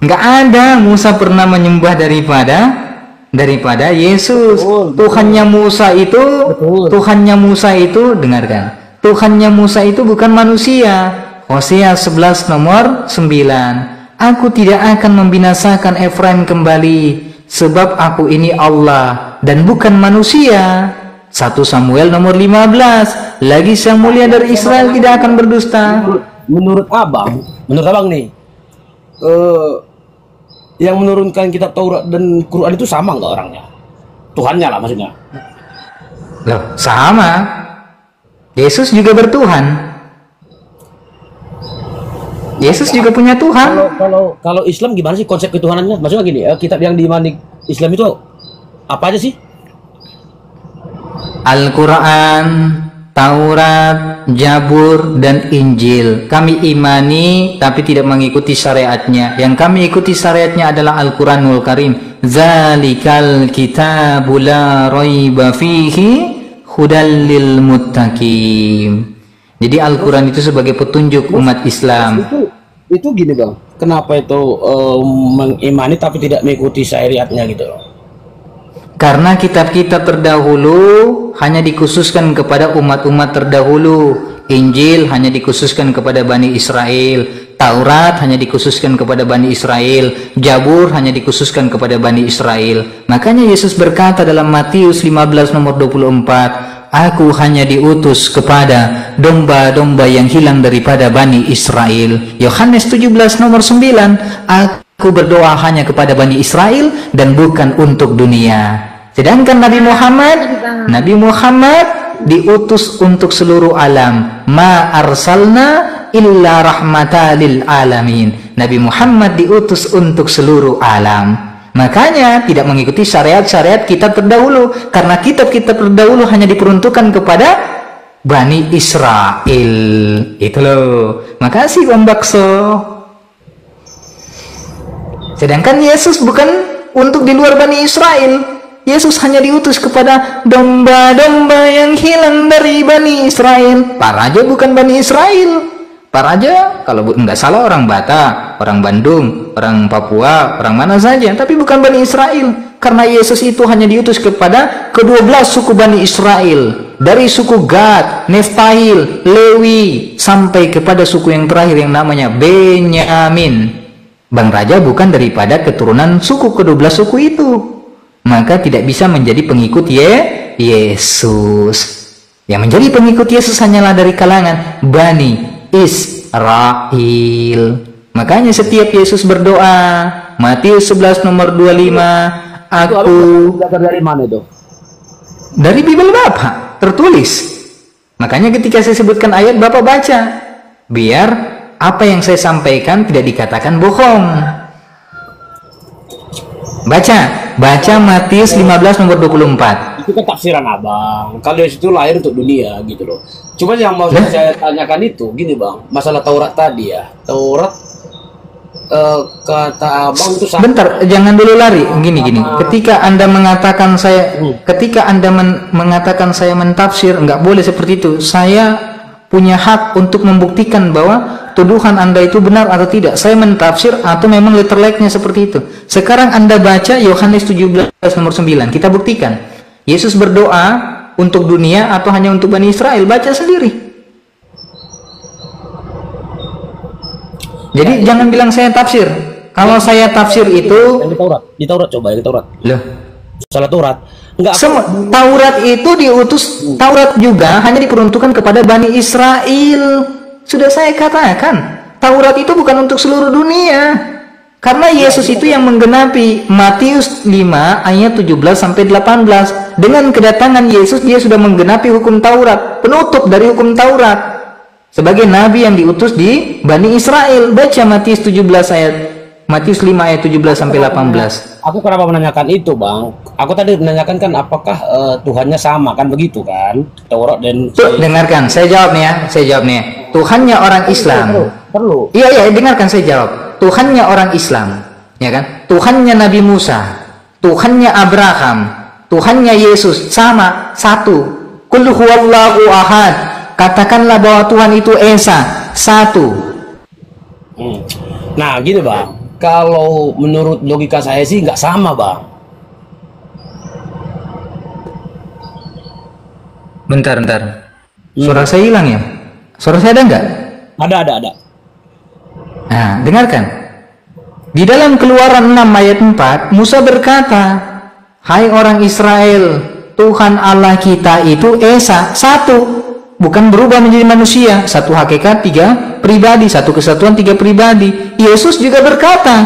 Nggak ada Musa pernah menyembah daripada Yesus. Tuhannya Musa itu, Tuhannya Musa itu, dengarkan. Tuhannya Musa itu bukan manusia. Hosea 11 nomor 9. Aku tidak akan membinasakan Efraim kembali, sebab aku ini Allah dan bukan manusia. 1 Samuel nomor 15. Lagi Sang Mulia dari Israel tidak akan berdusta. Menurut abang nih, yang menurunkan kitab Taurat dan Quran itu sama nggak orangnya? Tuhannya lah maksudnya. Loh, sama. Yesus juga bertuhan. Yesus juga punya Tuhan. Kalau Islam gimana sih konsep ketuhanannya? Maksudnya gini, kitab yang diimani Islam itu apa aja sih? Al-Quran, Taurat, Zabur, dan Injil. Kami imani tapi tidak mengikuti syariatnya. Yang kami ikuti syariatnya adalah Al-Quranul Karim. Zalikal kitabu la raiba fihi hudal lil muttaqin. Jadi Al-Quran itu sebagai petunjuk umat Islam. Itu gini bang, kenapa itu mengimani tapi tidak mengikuti syariatnya gitu? Karena kitab-kitab terdahulu hanya dikhususkan kepada umat-umat terdahulu. Injil hanya dikhususkan kepada Bani Israel. Taurat hanya dikhususkan kepada Bani Israel. Zabur hanya dikhususkan kepada Bani Israel. Makanya Yesus berkata dalam Matius 15 nomor 24, Aku hanya diutus kepada domba-domba yang hilang daripada Bani Israel. Yohanes 17 nomor 9, Aku berdoa hanya kepada Bani Israel dan bukan untuk dunia. Sedangkan Nabi Muhammad diutus untuk seluruh alam. Ma arsalna illa rahmatan lil alamin. Nabi Muhammad diutus untuk seluruh alam. Makanya tidak mengikuti syariat-syariat kitab terdahulu, karena kitab-kitab terdahulu hanya diperuntukkan kepada Bani Israel. Itu loh. Makasih Bang Bakso. Sedangkan Yesus bukan untuk di luar Bani Israel. Yesus hanya diutus kepada domba-domba yang hilang dari Bani Israel. Pak Raja bukan Bani Israel. Pak Raja kalau nggak salah orang Batak, orang Bandung, orang Papua, orang mana saja, tapi bukan Bani Israel. Karena Yesus itu hanya diutus kepada ke-12 suku Bani Israel. Dari suku Gad, Neftail, Lewi, sampai kepada suku yang terakhir yang namanya Benyamin. Bang Raja bukan daripada keturunan suku ke-12 suku itu. Maka tidak bisa menjadi pengikut Yesus. Yang menjadi pengikut Yesus hanyalah dari kalangan Bani Israel. Makanya setiap Yesus berdoa, Matius 11 nomor 25, Aku dari mana itu? Dari Bible Bapak, tertulis. Makanya ketika saya sebutkan ayat, Bapak baca, biar apa yang saya sampaikan tidak dikatakan bohong. Baca Matius 15 nomor 24. Itu kan tafsiran abang. Kalau Yesus itu lahir untuk dunia gitu loh. Cuma yang mau saya tanyakan itu gini bang, masalah Taurat tadi ya. Taurat kata abang itu bentar, jangan dulu lari. Gini. Ketika Anda mengatakan mengatakan saya mentafsir, nggak boleh seperti itu. Saya punya hak untuk membuktikan bahwa tuduhan Anda itu benar atau tidak. Saya mentafsir atau memang letter like-nya seperti itu. Sekarang Anda baca Yohanes 17 nomor 9. Kita buktikan. Yesus berdoa untuk dunia atau hanya untuk Bani Israel? Baca sendiri. Jadi jangan bilang saya tafsir. Kalau saya tafsir itu di Taurat coba di Taurat. Loh, salah Taurat. Enggak. Taurat itu diutus, Taurat juga hanya diperuntukkan kepada Bani Israel. Sudah saya katakan, Taurat itu bukan untuk seluruh dunia. Karena Yesus itu yang menggenapi Matius 5 ayat 17 sampai 18. Dengan kedatangan Yesus, dia sudah menggenapi hukum Taurat, penutup dari hukum Taurat. Sebagai nabi yang diutus di Bani Israel. Baca Matius 5 ayat 17 sampai 18. Aku kenapa menanyakan itu, Bang? Aku tadi menanyakan kan apakah Tuhannya sama kan begitu kan? Taurat dan dengarkan, saya jawab nih ya. Tuhannya orang Islam. Perlu. Iya, dengarkan saya jawab. Tuhannya orang Islam, ya kan? Tuhannya Nabi Musa, Tuhannya Abraham, Tuhannya Yesus sama, satu. Qul huwallahu ahad. Katakanlah bahwa Tuhan itu Esa, satu. Nah, gini Bang. kalau menurut logika saya sih nggak sama, Bang. Bentar. Suara saya hilang ya? Suara saya ada nggak? Ada. Nah, dengarkan. Di dalam Keluaran 6 ayat 4, Musa berkata, "Hai orang Israel, Tuhan Allah kita itu Esa, satu, bukan berubah menjadi manusia, satu hakikat, tiga pribadi, satu kesatuan, tiga pribadi." Yesus juga berkata,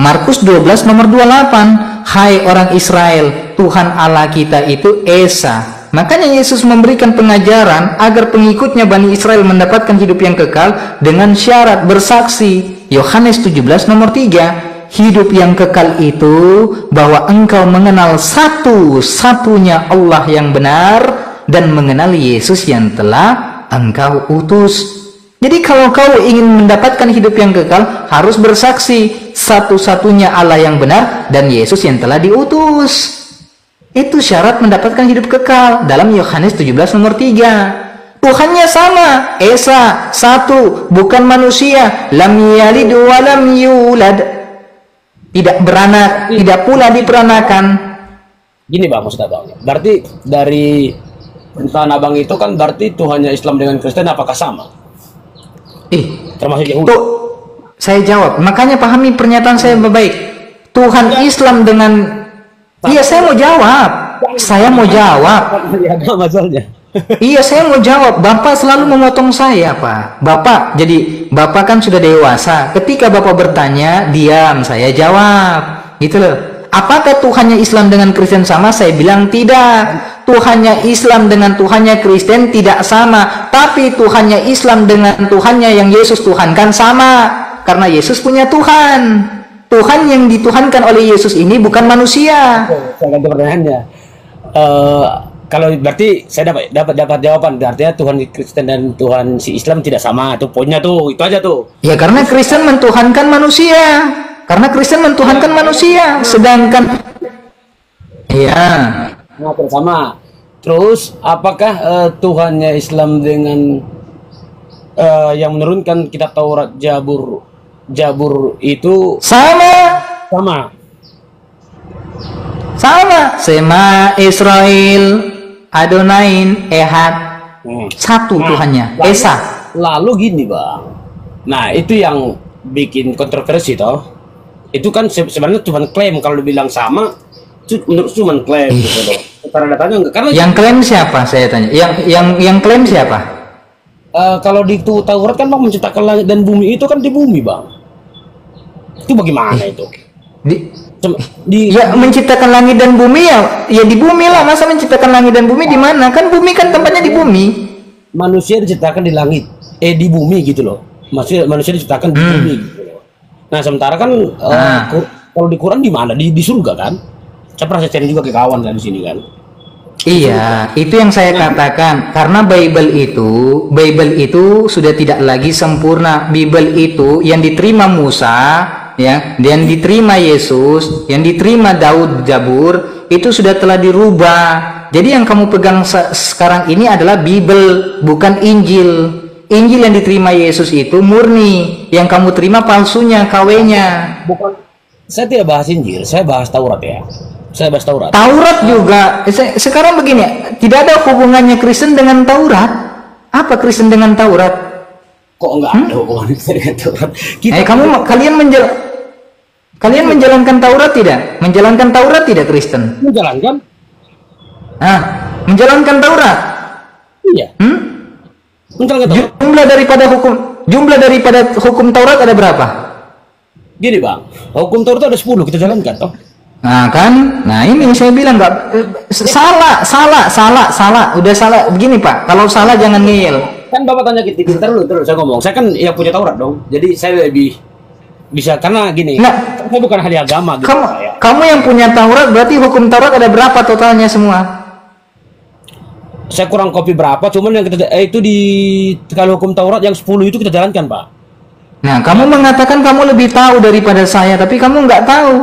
Markus 12 nomor 28, "Hai orang Israel, Tuhan Allah kita itu Esa." Makanya Yesus memberikan pengajaran agar pengikutnya Bani Israel mendapatkan hidup yang kekal dengan syarat bersaksi. Yohanes 17 nomor 3, hidup yang kekal itu bahwa engkau mengenal satu-satunya Allah yang benar dan mengenal Yesus yang telah engkau utus. Jadi kalau kau ingin mendapatkan hidup yang kekal, harus bersaksi satu-satunya Allah yang benar dan Yesus yang telah diutus. Itu syarat mendapatkan hidup kekal dalam Yohanes 17 nomor 3. Tuhannya sama, Esa, satu, bukan manusia, lam yalid wa lam yulad, tidak beranak, tidak pula diperanakan. Gini Bang, maksud Abang. Berarti dari pernyataan Abang itu kan berarti Tuhannya Islam dengan Kristen apakah sama? Termasuk Yahudi. Tuh, saya jawab. Makanya pahami pernyataan saya baik. Tuhan Islam dengan iya, saya mau jawab. Saya mau jawab. Masalahnya. Iya, saya mau jawab. Bapak selalu memotong saya, Pak. Bapak, jadi Bapak kan sudah dewasa. Ketika Bapak bertanya, diam, saya jawab. Gitu loh. Apakah Tuhannya Islam dengan Kristen sama? Saya bilang tidak. Tuhannya Islam dengan Tuhannya Kristen tidak sama. Tapi Tuhannya Islam dengan Tuhannya yang Yesus tuhankan sama. Karena Yesus punya Tuhan. Tuhan yang dituhankan oleh Yesus ini bukan manusia. Saya ganti pertanyaannya. Kalau berarti saya dapat jawaban. Artinya Tuhan Kristen dan Tuhan si Islam tidak sama. Itu poinnya tuh, itu aja tuh. Ya karena Kristen mentuhankan manusia. Karena Kristen mentuhankan manusia. Sedangkan iya. Nah, sama. Terus apakah Tuhannya Islam dengan yang menurunkan kitab Taurat Jabur itu sama Sema Israel Adonain Ehad, satu Tuhannya Esa. Lalu gini Bang, nah itu yang bikin kontroversi toh. Itu kan sebenarnya cuma klaim, kalau dibilang sama menurut cuma klaim gitu loh. Secara datanya enggak, karena yang klaim siapa, saya tanya, yang klaim siapa? Kalau di Taurat kan Bang menciptakan langit dan bumi, itu kan di bumi Bang. Itu bagaimana itu? Ya menciptakan langit dan bumi ya di bumi lah. Masa menciptakan langit dan bumi di mana? Kan bumi kan tempatnya di bumi. Manusia diciptakan di langit, di bumi gitu loh. Manusia diciptakan di bumi gitu loh. Nah sementara kan kalau di Quran di mana? Di surga kan? Saya pernah sharing juga ke kawan di sini kan. Iya, itu yang saya katakan. Karena Bible itu sudah tidak lagi sempurna. Bible itu yang diterima Musa, ya, yang diterima Yesus, yang diterima Daud Jabur, itu sudah telah dirubah. Jadi yang kamu pegang sekarang ini adalah Bible, bukan Injil. Injil yang diterima Yesus itu murni, yang kamu terima palsunya, KW-nya. Bukan. Saya tidak bahas Injil, saya bahas Taurat ya. Saya bahas Taurat. Taurat juga. Sekarang begini, tidak ada hubungannya Kristen dengan Taurat. Apa Kristen dengan Taurat? Kok enggak ada hubungannya dengan Taurat? Kalian menjalankan Taurat tidak? Menjalankan Taurat tidak Kristen? Menjalankan? Menjalankan Taurat? Iya. Menjalankan Taurat. Jumlah daripada hukum Taurat ada berapa? Gini Bang, hukum Taurat ada 10, kita jalankan toh. Nah kan, ini saya bilang nggak salah, udah salah. Begini Pak, kalau salah jangan ngeyel. Kan Bapak tanya kita dulu, terus saya ngomong. Saya kan yang punya Taurat dong, jadi saya lebih bisa, karena gini. Saya bukan ahli agama. Gitu, kamu yang punya Taurat, berarti hukum Taurat ada berapa totalnya semua? Saya kurang kopi berapa, cuman yang kita itu kalau hukum Taurat yang 10 itu kita jalankan Pak. Nah, kamu mengatakan kamu lebih tahu daripada saya, tapi kamu nggak tahu.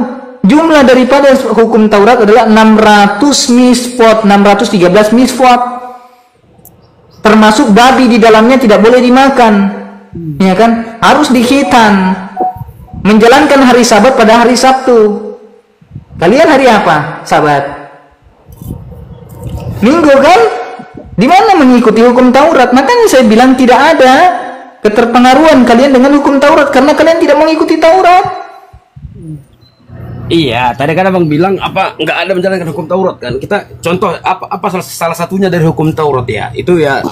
Jumlah daripada hukum Taurat adalah 600 misfot, 613 misfot. Termasuk babi di dalamnya tidak boleh dimakan. Ya kan? Harus dikhitan. menjalankan hari Sabat pada hari Sabtu. Kalian hari apa? Sabat. Minggu kan? Di mana mengikuti hukum Taurat? Makanya saya bilang tidak ada keterpengaruhan kalian dengan hukum Taurat karena kalian tidak mengikuti Taurat. Iya, tadi kan abang bilang apa nggak ada menjalankan hukum Taurat kan? Kita contoh apa salah satunya dari hukum Taurat ya? Itu ya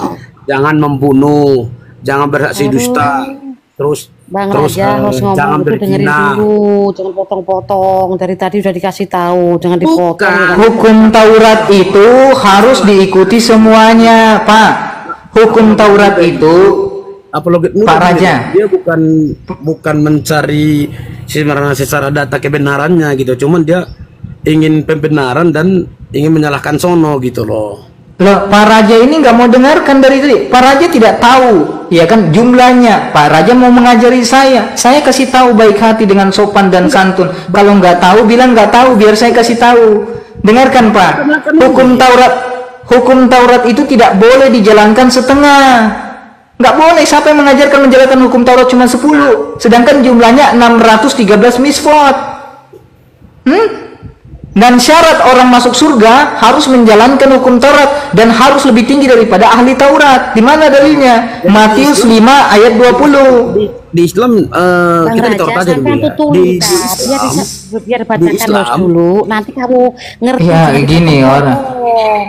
jangan membunuh, jangan bersaksi dusta, terus Bang terus Raja harus jangan ngomong dulu, dengerin berzina. dulu, jangan potong-potong. Dari tadi udah dikasih tahu, jangan dipotong. Bukan. Hukum Taurat itu harus diikuti semuanya, Pak. Hukum Taurat itu Apologet muda Pak Raja. dia bukan mencari secara data kebenarannya gitu, cuman dia ingin pembenaran dan ingin menyalahkan sono gitu loh. Loh, Pak Raja ini nggak mau dengarkan dari tadi. Pak Raja tidak tahu, ya kan jumlahnya. Pak Raja mau mengajari saya kasih tahu baik hati dengan sopan dan santun. Kalau nggak tahu, bilang nggak tahu, biar saya kasih tahu. Dengarkan Pak, hukum Taurat itu tidak boleh dijalankan setengah. Nggak boleh. Siapa yang mengajarkan menjalankan hukum Taurat cuma 10, sedangkan jumlahnya 613 misfot. Dan syarat orang masuk surga harus menjalankan hukum Taurat dan harus lebih tinggi daripada ahli Taurat. Di mana dalilnya? Matius 5 ayat 20. Di Islam Bang kita di Raja, Taurat aja sampai dulu ya. tutup biar bacakan Islam, dulu. Nanti kamu ngerti. Ya gini orang.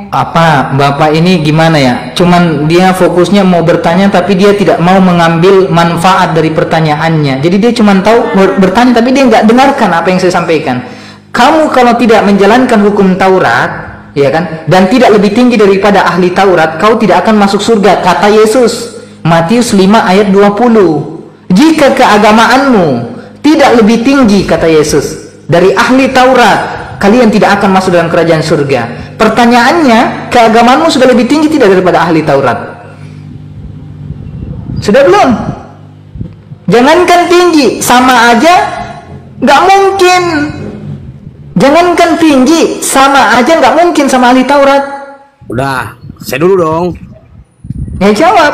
Apa Bapak ini gimana ya? Cuman dia fokusnya mau bertanya tapi dia tidak mau mengambil manfaat dari pertanyaannya. Jadi dia cuman tahu bertanya tapi dia nggak dengarkan apa yang saya sampaikan. Kamu kalau tidak menjalankan hukum Taurat, ya kan, dan tidak lebih tinggi daripada ahli Taurat, kau tidak akan masuk surga, kata Yesus. Matius 5 ayat 20. Jika keagamaanmu tidak lebih tinggi, kata Yesus, dari ahli Taurat, kalian tidak akan masuk dalam kerajaan surga. Pertanyaannya, keagamaanmu sudah lebih tinggi tidak daripada ahli Taurat? Sudah belum? Jangankan tinggi, sama aja nggak mungkin. Jangankan tinggi, sama aja nggak mungkin sama ahli Taurat. Udah, saya dulu dong. Ya jawab.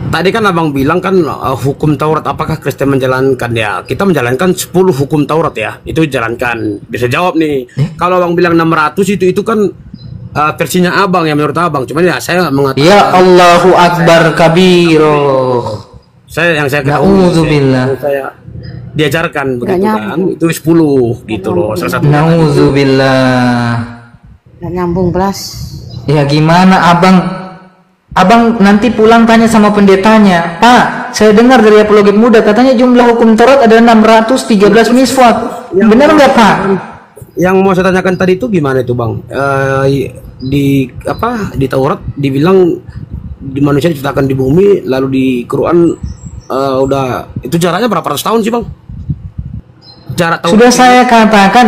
Tadi kan abang bilang kan hukum Taurat apakah Kristen menjalankan ya? Kita menjalankan 10 hukum Taurat ya. Itu jalankan. Bisa jawab nih. Kalau abang bilang 600 itu kan versinya abang ya, menurut abang. Cuman ya saya mengatakan Ya Allahu Akbar kabiro. Saya Na'udzubillah. saya diajarkan begitu kan. Itu 10 gitu loh. Salah satu. Na'udzubillah. Nggak nyambung belas. Ya gimana Abang nanti pulang tanya sama pendetanya, Pak, saya dengar dari apologet muda katanya jumlah hukum Taurat ada 613 misfot. Benar nggak Pak? Yang mau saya tanyakan tadi itu gimana itu bang? Di Taurat dibilang di manusia diciptakan di bumi, lalu di Quran udah itu jaraknya berapa ratus tahun sih bang? Jarak Taurat. Sudah saya katakan,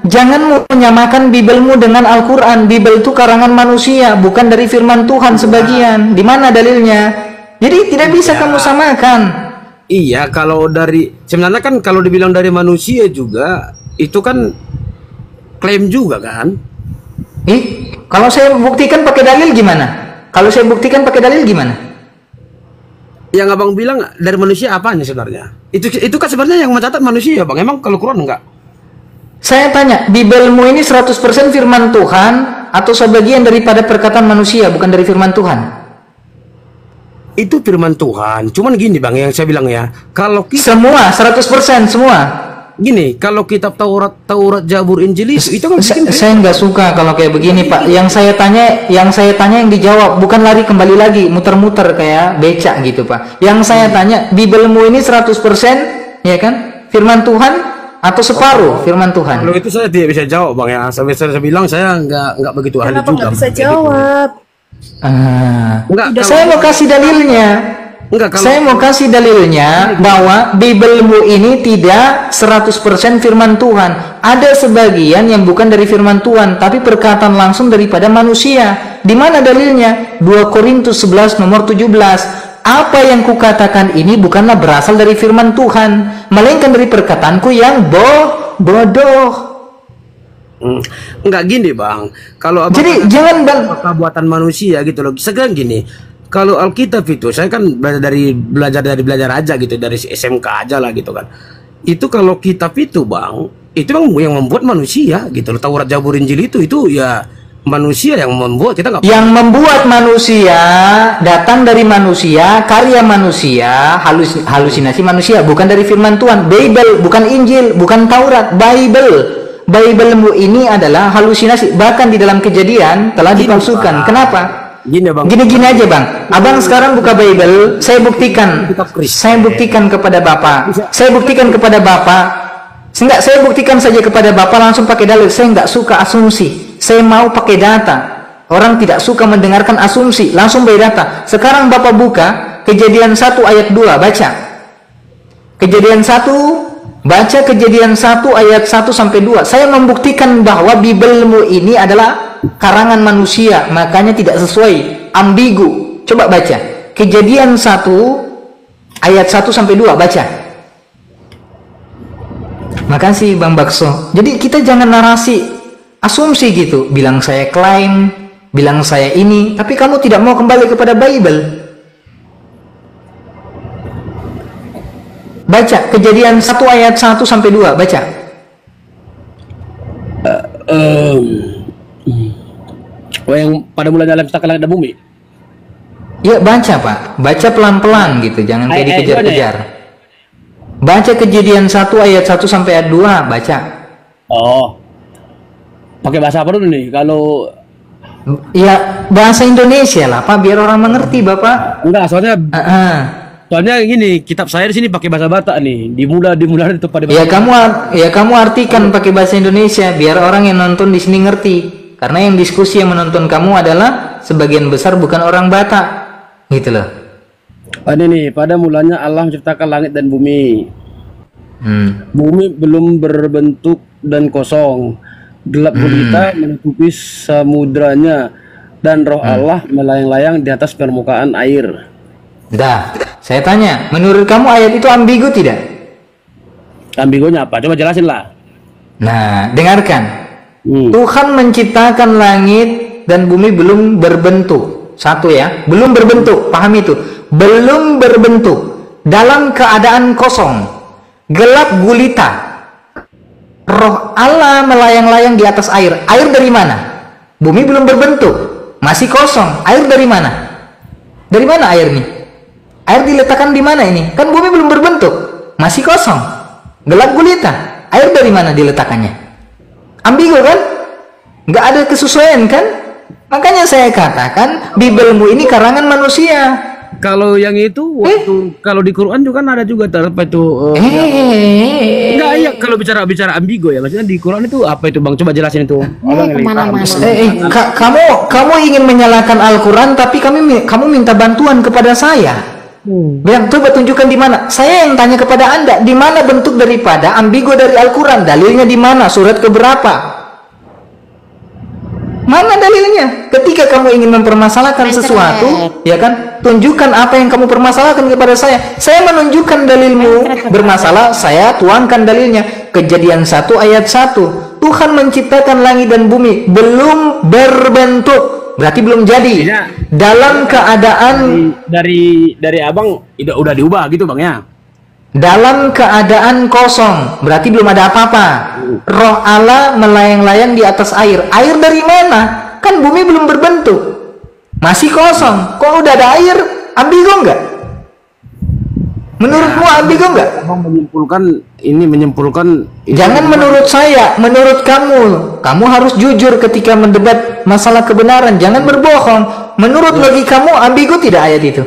jangan menyamakan Bibelmu dengan Al-Quran. Bibel itu karangan manusia, bukan dari firman Tuhan sebagian. Di mana dalilnya? Jadi tidak bisa kamu samakan. Iya, kalau dari sebenarnya kan kalau dibilang dari manusia juga itu kan klaim juga kan? Kalau saya buktikan pakai dalil gimana? Kalau saya buktikan pakai dalil gimana? Yang abang bilang dari manusia apanya sebenarnya? Itu kan sebenarnya yang mencatat manusia bang. Emang kalau Quran enggak? Saya tanya, Bibelmu ini 100% firman Tuhan atau sebagian daripada perkataan manusia, bukan dari firman Tuhan? Itu firman Tuhan. Cuman gini bang, yang saya bilang ya, kalau kita Semua, 100% semua. gini, kalau kitab Taurat, Zabur, Injil itu kan Saya nggak suka kalau kayak begini Pak. Yang saya tanya yang dijawab, bukan lari kembali lagi, muter-muter kayak becak gitu Pak. Yang saya tanya, Bibelmu ini 100% ya kan? Firman Tuhan atau separuh firman Tuhan? Kalau itu saya tidak bisa jawab bang ya. Sampai saya bilang saya nggak begitu ahli Kenapa juga. nggak bisa jawab? Saya mau kasih dalilnya. Saya mau kasih dalilnya bahwa Bibelmu ini tidak 100% firman Tuhan. Ada sebagian yang bukan dari firman Tuhan, tapi perkataan langsung daripada manusia. Di mana dalilnya? 2 Korintus 11 nomor 17. Apa yang kukatakan ini bukanlah berasal dari firman Tuhan, melainkan dari perkataanku yang bodoh. Enggak gini bang. Kalau Jadi jangan bang. buatan manusia gitu loh. Sekarang gini. kalau Alkitab itu saya kan belajar dari belajar aja gitu, dari SMK aja lah gitu kan. Itu kalau kitab itu Bang, itu Bang yang membuat manusia gitu loh. Taurat, Zabur, Injil itu ya manusia yang membuat, kita nggak. Yang membuat manusia datang dari manusia, karya manusia, halusinasi manusia, bukan dari firman Tuhan. Bible, bukan Injil, bukan Taurat, Bible-mu ini adalah halusinasi. Bahkan di dalam Kejadian telah dipalsukan. Kenapa? Gini Bang. Gini aja Bang. Abang sekarang buka Bible, saya buktikan kepada Bapak. Saya buktikan kepada Bapak. Enggak, saya buktikan saja kepada Bapak langsung pakai dalil. Saya nggak suka asumsi. Saya mau pakai data. Orang tidak suka mendengarkan asumsi, langsung by data. Sekarang Bapak buka Kejadian 1 ayat 2, baca. Kejadian 1, baca Kejadian 1 ayat 1 sampai 2. Saya membuktikan bahwa Biblemu ini adalah karangan manusia, makanya tidak sesuai, ambigu. Coba baca. Kejadian 1 ayat 1 sampai 2, baca. Makasih Bang Bakso. Jadi kita jangan narasi asumsi gitu, bilang saya klaim, bilang saya ini, tapi kamu tidak mau kembali kepada Bible. Baca Kejadian 1 ayat 1 sampai 2, baca. Yang pada mulanya alam ciptakan langit dan bumi. Ya baca Pak, baca pelan-pelan gitu, jangan kayak dikejar-kejar. Baca Kejadian 1 ayat 1 sampai ayat 2, baca. Oh. Pakai bahasa apa dulu nih? Kalau ya bahasa Indonesia lah Pak, biar orang mengerti Bapak. enggak, soalnya gini, kitab saya di sini pakai bahasa Batak nih. Dimulai itu pada bahasa. Kamu artikan pakai bahasa Indonesia biar orang yang nonton di sini ngerti. Karena yang diskusi yang menonton kamu adalah sebagian besar bukan orang Batak. Gitu loh. Ini nih, pada mulanya Allah menciptakan langit dan bumi. Bumi belum berbentuk dan kosong. Gelap gulita menutupi samudranya, dan roh Allah melayang-layang di atas permukaan air. Dah, saya tanya, menurut kamu ayat itu ambigu tidak? Ambigunya apa? Coba jelasin lah. Nah, dengarkan. Tuhan menciptakan langit dan bumi belum berbentuk. Satu ya, belum berbentuk, paham itu? Belum berbentuk, dalam keadaan kosong, gelap gulita. Roh Allah melayang-layang di atas air. Air dari mana? Bumi belum berbentuk, masih kosong. Air dari mana? Dari mana air ini? Air diletakkan di mana ini? Kan bumi belum berbentuk, masih kosong, gelap gulita. Air dari mana diletakkannya? Ambigu kan? Nggak ada kesesuaian kan? Makanya saya katakan Biblemu ini karangan manusia. Kalau yang itu waktu kalau di Quran juga kan ada juga apa itu enggak ya, kalau bicara ambigu ya, maksudnya di Quran itu apa itu Bang, coba jelasin itu. Kamu ingin menyalahkan Al-Quran, tapi kamu minta bantuan kepada saya. Bilang coba tunjukkan di mana. Saya yang tanya kepada Anda, di mana bentuk daripada ambigu dari Al-Quran? Dalilnya di mana? Surat keberapa? Mana dalilnya? Ketika kamu ingin mempermasalahkan sesuatu, ya kan? Tunjukkan apa yang kamu permasalahkan kepada saya. Saya menunjukkan dalilmu bermasalah, saya tuangkan dalilnya. Kejadian 1 ayat 1. Tuhan menciptakan langit dan bumi belum berbentuk. Berarti belum jadi. Dalam keadaan dari Abang udah diubah gitu Bang ya. Dalam keadaan kosong, berarti belum ada apa-apa. Roh Allah melayang-layang di atas air. Air dari mana? Kan bumi belum berbentuk, masih kosong. Kok udah ada air? Ambigu enggak? Menurutmu ambigu enggak? Abang menyimpulkan Jangan menurut saya, menurut kamu. Kamu harus jujur ketika mendebat masalah kebenaran. Jangan berbohong. Menurut logikamu ambigu tidak ayat itu?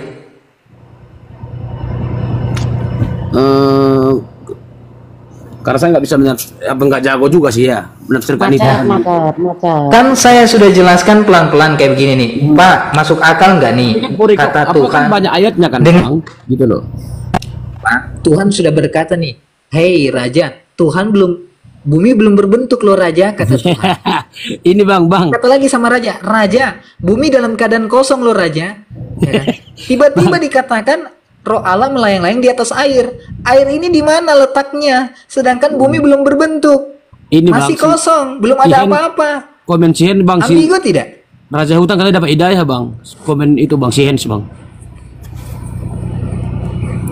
Karena saya nggak bisa nggak jago juga sih ya menafsirkan itu. Kan saya sudah jelaskan pelan-pelan kayak begini nih, Pak. Masuk akal nggak nih kata Tuhan? Kan banyak ayatnya kan, Bang, gitu loh. Pak, Tuhan sudah berkata nih, hei Raja, bumi belum berbentuk loh Raja, kata Tuhan. Ini Bang. Kata lagi sama Raja, bumi dalam keadaan kosong loh Raja. Ya kan? Tiba-tiba dikatakan Roh Allah melayang-layang di atas air. Air ini di mana letaknya? Sedangkan bumi belum berbentuk. Ini masih kosong, belum ada apa-apa. Komensian Bang sih. Ambigu tidak? Raja Hutan katanya dapat hidayah bang. Komen itu bang, si Hens bang.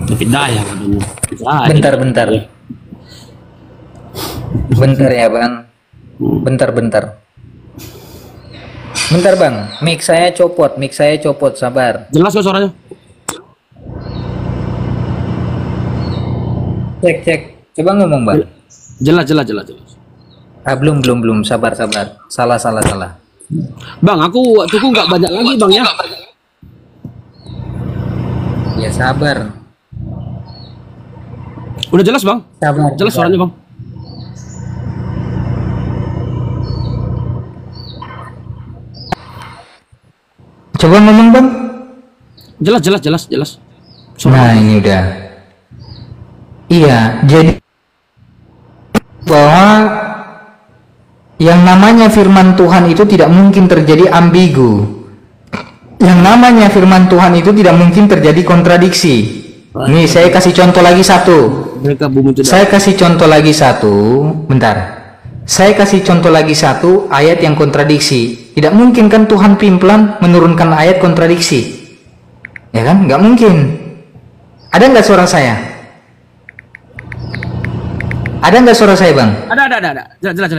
Dapat hidayah katanya. Bentar. Bentar ya bang. Bentar. Bentar bang, mic saya copot, sabar. Jelas kok suaranya? Cek. Coba ngomong bang. Jelas. Ah, belum, sabar. Salah. Bang, aku waktuku nggak banyak lagi bang ya. Ya sabar. Udah jelas bang? Sabar. Jelas suaranya bang? Coba ngomong bang. Jelas. Nah ini udah. Iya, jadi bahwa yang namanya firman Tuhan itu tidak mungkin terjadi ambigu. Yang namanya firman Tuhan itu tidak mungkin terjadi kontradiksi. Nih saya kasih contoh lagi satu. Saya kasih contoh lagi satu. Bentar. Saya kasih contoh lagi satu ayat yang kontradiksi. Tidak mungkin kan Tuhan pimplan menurunkan ayat kontradiksi. Ya kan? Nggak mungkin. Ada nggak suara saya? Ada nggak suara saya bang? Ada.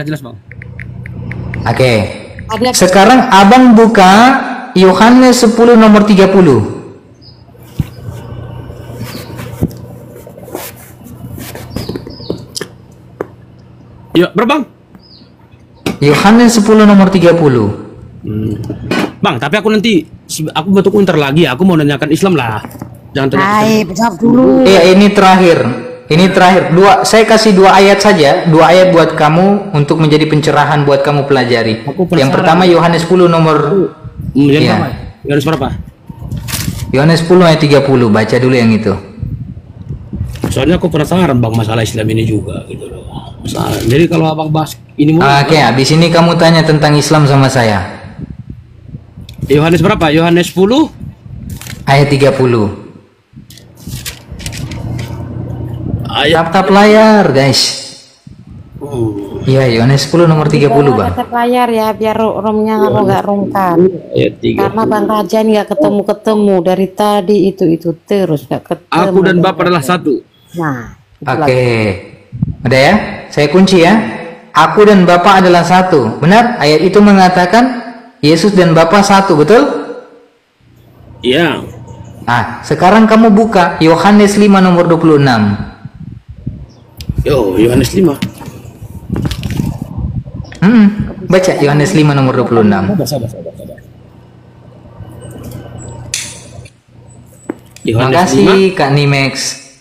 Jelas bang. Oke. Sekarang abang buka Yohanes 10 nomor 30. Yuk, berapa bang? Yohanes 10 nomor 30. Bang, tapi aku bentuk ntar lagi. Aku mau nanyakan Islam lah. Jangan tanya. Hai, jawab dulu. Iya, ini terakhir. Saya kasih 2 ayat saja, 2 ayat buat kamu untuk menjadi pencerahan buat kamu pelajari. Yang pertama Yohanes 10 nomor Yohanes berapa? Yohanes 10 ayat 30. Baca dulu yang itu. Soalnya aku penasaran bang masalah Islam ini juga gitu loh. Jadi kalau abang bahas ini Oke, habis ini kamu tanya tentang Islam sama saya. Yohanes berapa? Yohanes 10 ayat 30. Tap layar guys. Iya, Yohanes 10 nomor 30 bang. Tetap layar ya, biar romnya nggak rungkat. Karena Bang Raja ini nggak ketemu dari tadi itu terus nggak ketemu. Aku dan Bapak adalah satu. Nah. Oke. Udah ya? Saya kunci ya. Aku dan Bapa adalah satu. Benar? Ayat itu mengatakan Yesus dan Bapa satu, betul? Iya. Nah, sekarang kamu buka Yohanes 5 nomor 26. Yo, Yohanes 5. Baca Yohanes 5 nomor 26. Sabar. Terima kasih Kak Nimex.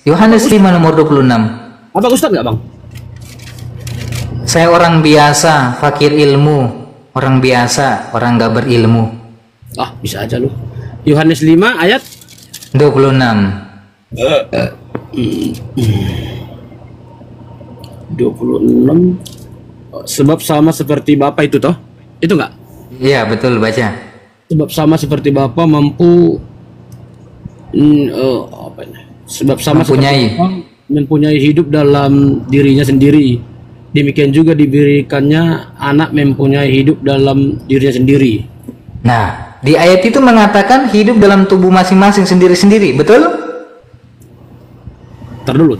Yohanes 5 nomor 26. Abang Ustadz nggak bang? Saya orang biasa, fakir ilmu. Orang biasa, orang gak berilmu. Ah, bisa aja lu. Yohanes 5 ayat 26. 26. Sebab sama seperti Bapa itu toh? Itu enggak? Iya, betul, baca. Sebab sama seperti Bapa mampu apa ini? Sebab sama mempunyai. seperti Bapa mempunyai hidup dalam dirinya sendiri. Demikian juga diberikannya anak mempunyai hidup dalam dirinya sendiri. Nah, di ayat itu mengatakan hidup dalam tubuh masing-masing sendiri-sendiri, betul? Tar dulu.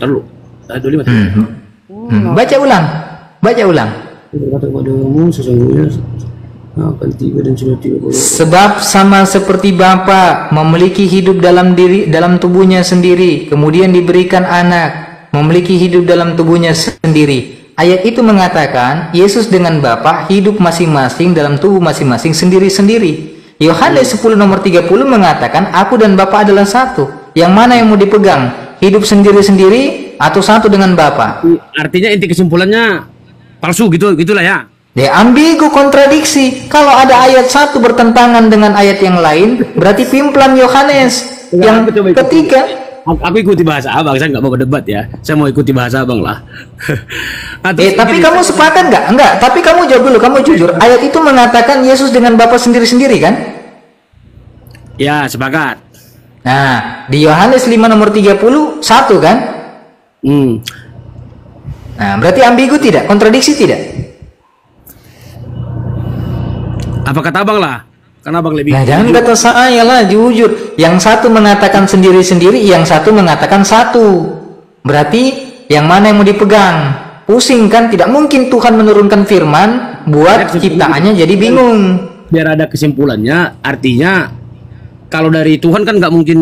Baca ulang. Berkata kepadamu sesungguhnya akan tiba dan sudah tiba. Sebab sama seperti Bapa memiliki hidup dalam tubuhnya sendiri, kemudian diberikan anak memiliki hidup dalam tubuhnya sendiri. Ayat itu mengatakan Yesus dengan Bapa hidup masing-masing dalam tubuh masing-masing sendiri-sendiri. Yohanes 10 nomor 30 mengatakan aku dan Bapa adalah satu. Yang mana yang mau dipegang? Hidup sendiri-sendiri atau satu dengan Bapa? Artinya inti kesimpulannya palsu gitulah ya. Ya, ambigu, kontradiksi. Kalau ada ayat satu bertentangan dengan ayat yang lain, berarti pimplan Yohanes yang ketiga. Aku ikuti bahasa abang, saya nggak mau berdebat ya. Saya mau ikuti bahasa abang lah. Tapi kamu sepakat nggak? Enggak. Tapi kamu jawab dulu, kamu jujur. Ayat itu mengatakan Yesus dengan Bapa sendiri-sendiri kan? Ya, sepakat. Nah, di Yohanes 5 nomor 30 satu kan? Nah, berarti ambigu tidak? Kontradiksi tidak? Apa kata abang lah? Karena abang lebih. Nah, jangan kata saya lah, jujur. Yang satu mengatakan sendiri-sendiri, yang satu mengatakan satu. Berarti yang mana yang mau dipegang? Pusing kan? Tidak mungkin Tuhan menurunkan firman buat ciptaannya jadi bingung. Biar ada kesimpulannya, artinya kalau dari Tuhan kan nggak mungkin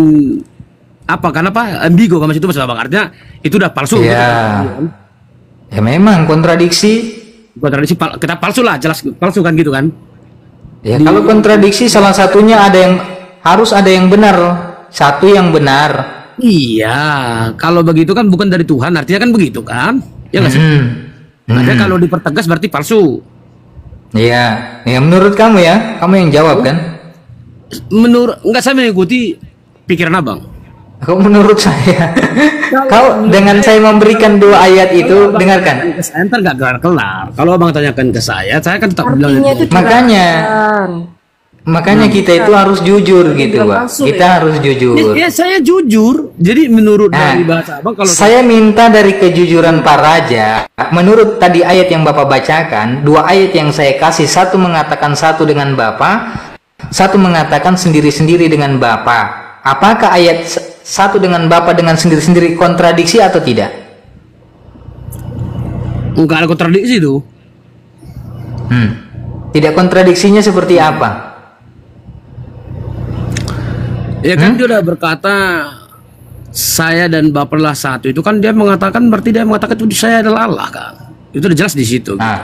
apa? Karena apa? Ambigu kan itu maksud abang. Artinya itu udah palsu. Ya, ya memang kontradiksi. Kontradiksi kita palsu lah, jelas palsu kan gitu kan? Ya, kalau kontradiksi salah satunya harus ada yang benar, satu yang benar. Iya, kalau begitu kan bukan dari Tuhan, artinya kan begitu kan? Ya nggak sih? Artinya kalau dipertegas berarti palsu. Iya, ya menurut kamu ya, kamu yang jawab kan? Nggak, saya mengikuti pikiran abang. Kau menurut saya, kau dengan saya memberikan 2 ayat itu, dengarkan. Saya ntar nggak kelar. Kalau abang tanyakan ke saya kan tetap bilang itu. Makanya kita itu harus jujur gitu, Pak. Kita harus jujur. Ya, saya jujur. Jadi menurut dari bahasa abang, kalau saya minta dari kejujuran Pak Raja, menurut tadi ayat yang Bapak bacakan, 2 ayat yang saya kasih, satu mengatakan satu dengan Bapak, satu mengatakan sendiri-sendiri dengan Bapak. Apakah ayat satu dengan Bapak dengan sendiri-sendiri kontradiksi atau tidak? Enggak ada kontradiksi itu. Tidak, kontradiksinya seperti apa? Ya kan dia udah berkata saya dan Bapak adalah satu. Itu kan dia mengatakan, berarti dia mengatakan itu saya adalah Allah kan. Itu udah jelas di situ. Nah,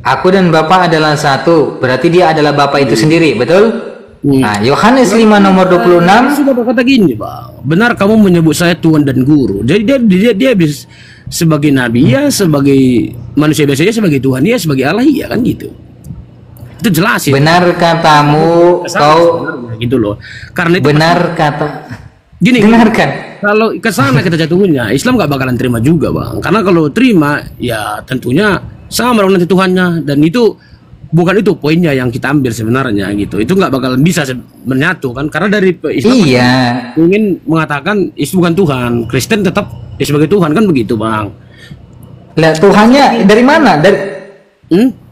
aku dan Bapak adalah satu. Berarti dia adalah Bapak itu sendiri, betul? Nah, Yohanes 5 nomor 26 sudah berkata gini, Bang. Benar kamu menyebut saya Tuhan dan Guru. Jadi dia bisa sebagai nabi ya, sebagai manusia biasa ya, sebagai Tuhan ya, sebagai Allah ya kan gitu. Itu jelas ya. Benar katamu, kau gitu loh. Karena itu benar kata. Gini, dengarkan. Kalau ke sana kita jatuhnya, Islam nggak bakalan terima juga, Bang. Karena kalau terima ya tentunya sama dong nanti Tuhannya, dan itu bukan itu poinnya yang kita ambil sebenarnya gitu. Itu nggak bakalan bisa menyatu kan, karena dari Islam ingin mengatakan Yesus bukan Tuhan, Kristen tetap sebagai Tuhan kan begitu, Bang. Lah Tuhannya dari mana?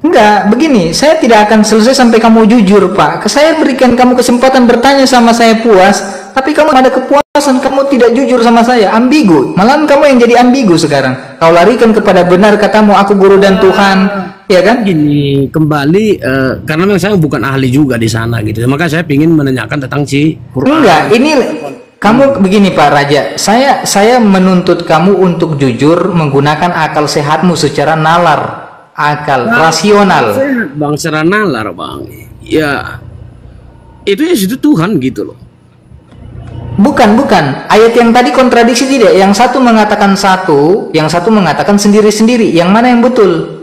Enggak, begini, saya tidak akan selesai sampai kamu jujur, Pak. Saya berikan kamu kesempatan bertanya sama saya puas, tapi kamu ada kepuasan, kamu tidak jujur sama saya, ambigu. Malahan kamu yang jadi ambigu sekarang. Kau larikan kepada benar katamu, aku guru dan Tuhan. Ya kan? Gini, kembali karena memang saya bukan ahli juga di sana gitu. Maka saya ingin menanyakan tentang si Quran. Enggak, ini kamu begini Pak Raja. Saya menuntut kamu untuk jujur menggunakan akal sehatmu secara nalar, akal rasional. Bang, secara nalar, Bang. Ya. Itu ya situ Tuhan gitu loh. Bukan. Ayat yang tadi kontradiksi tidak? Yang satu mengatakan satu, yang satu mengatakan sendiri-sendiri. Yang mana yang betul?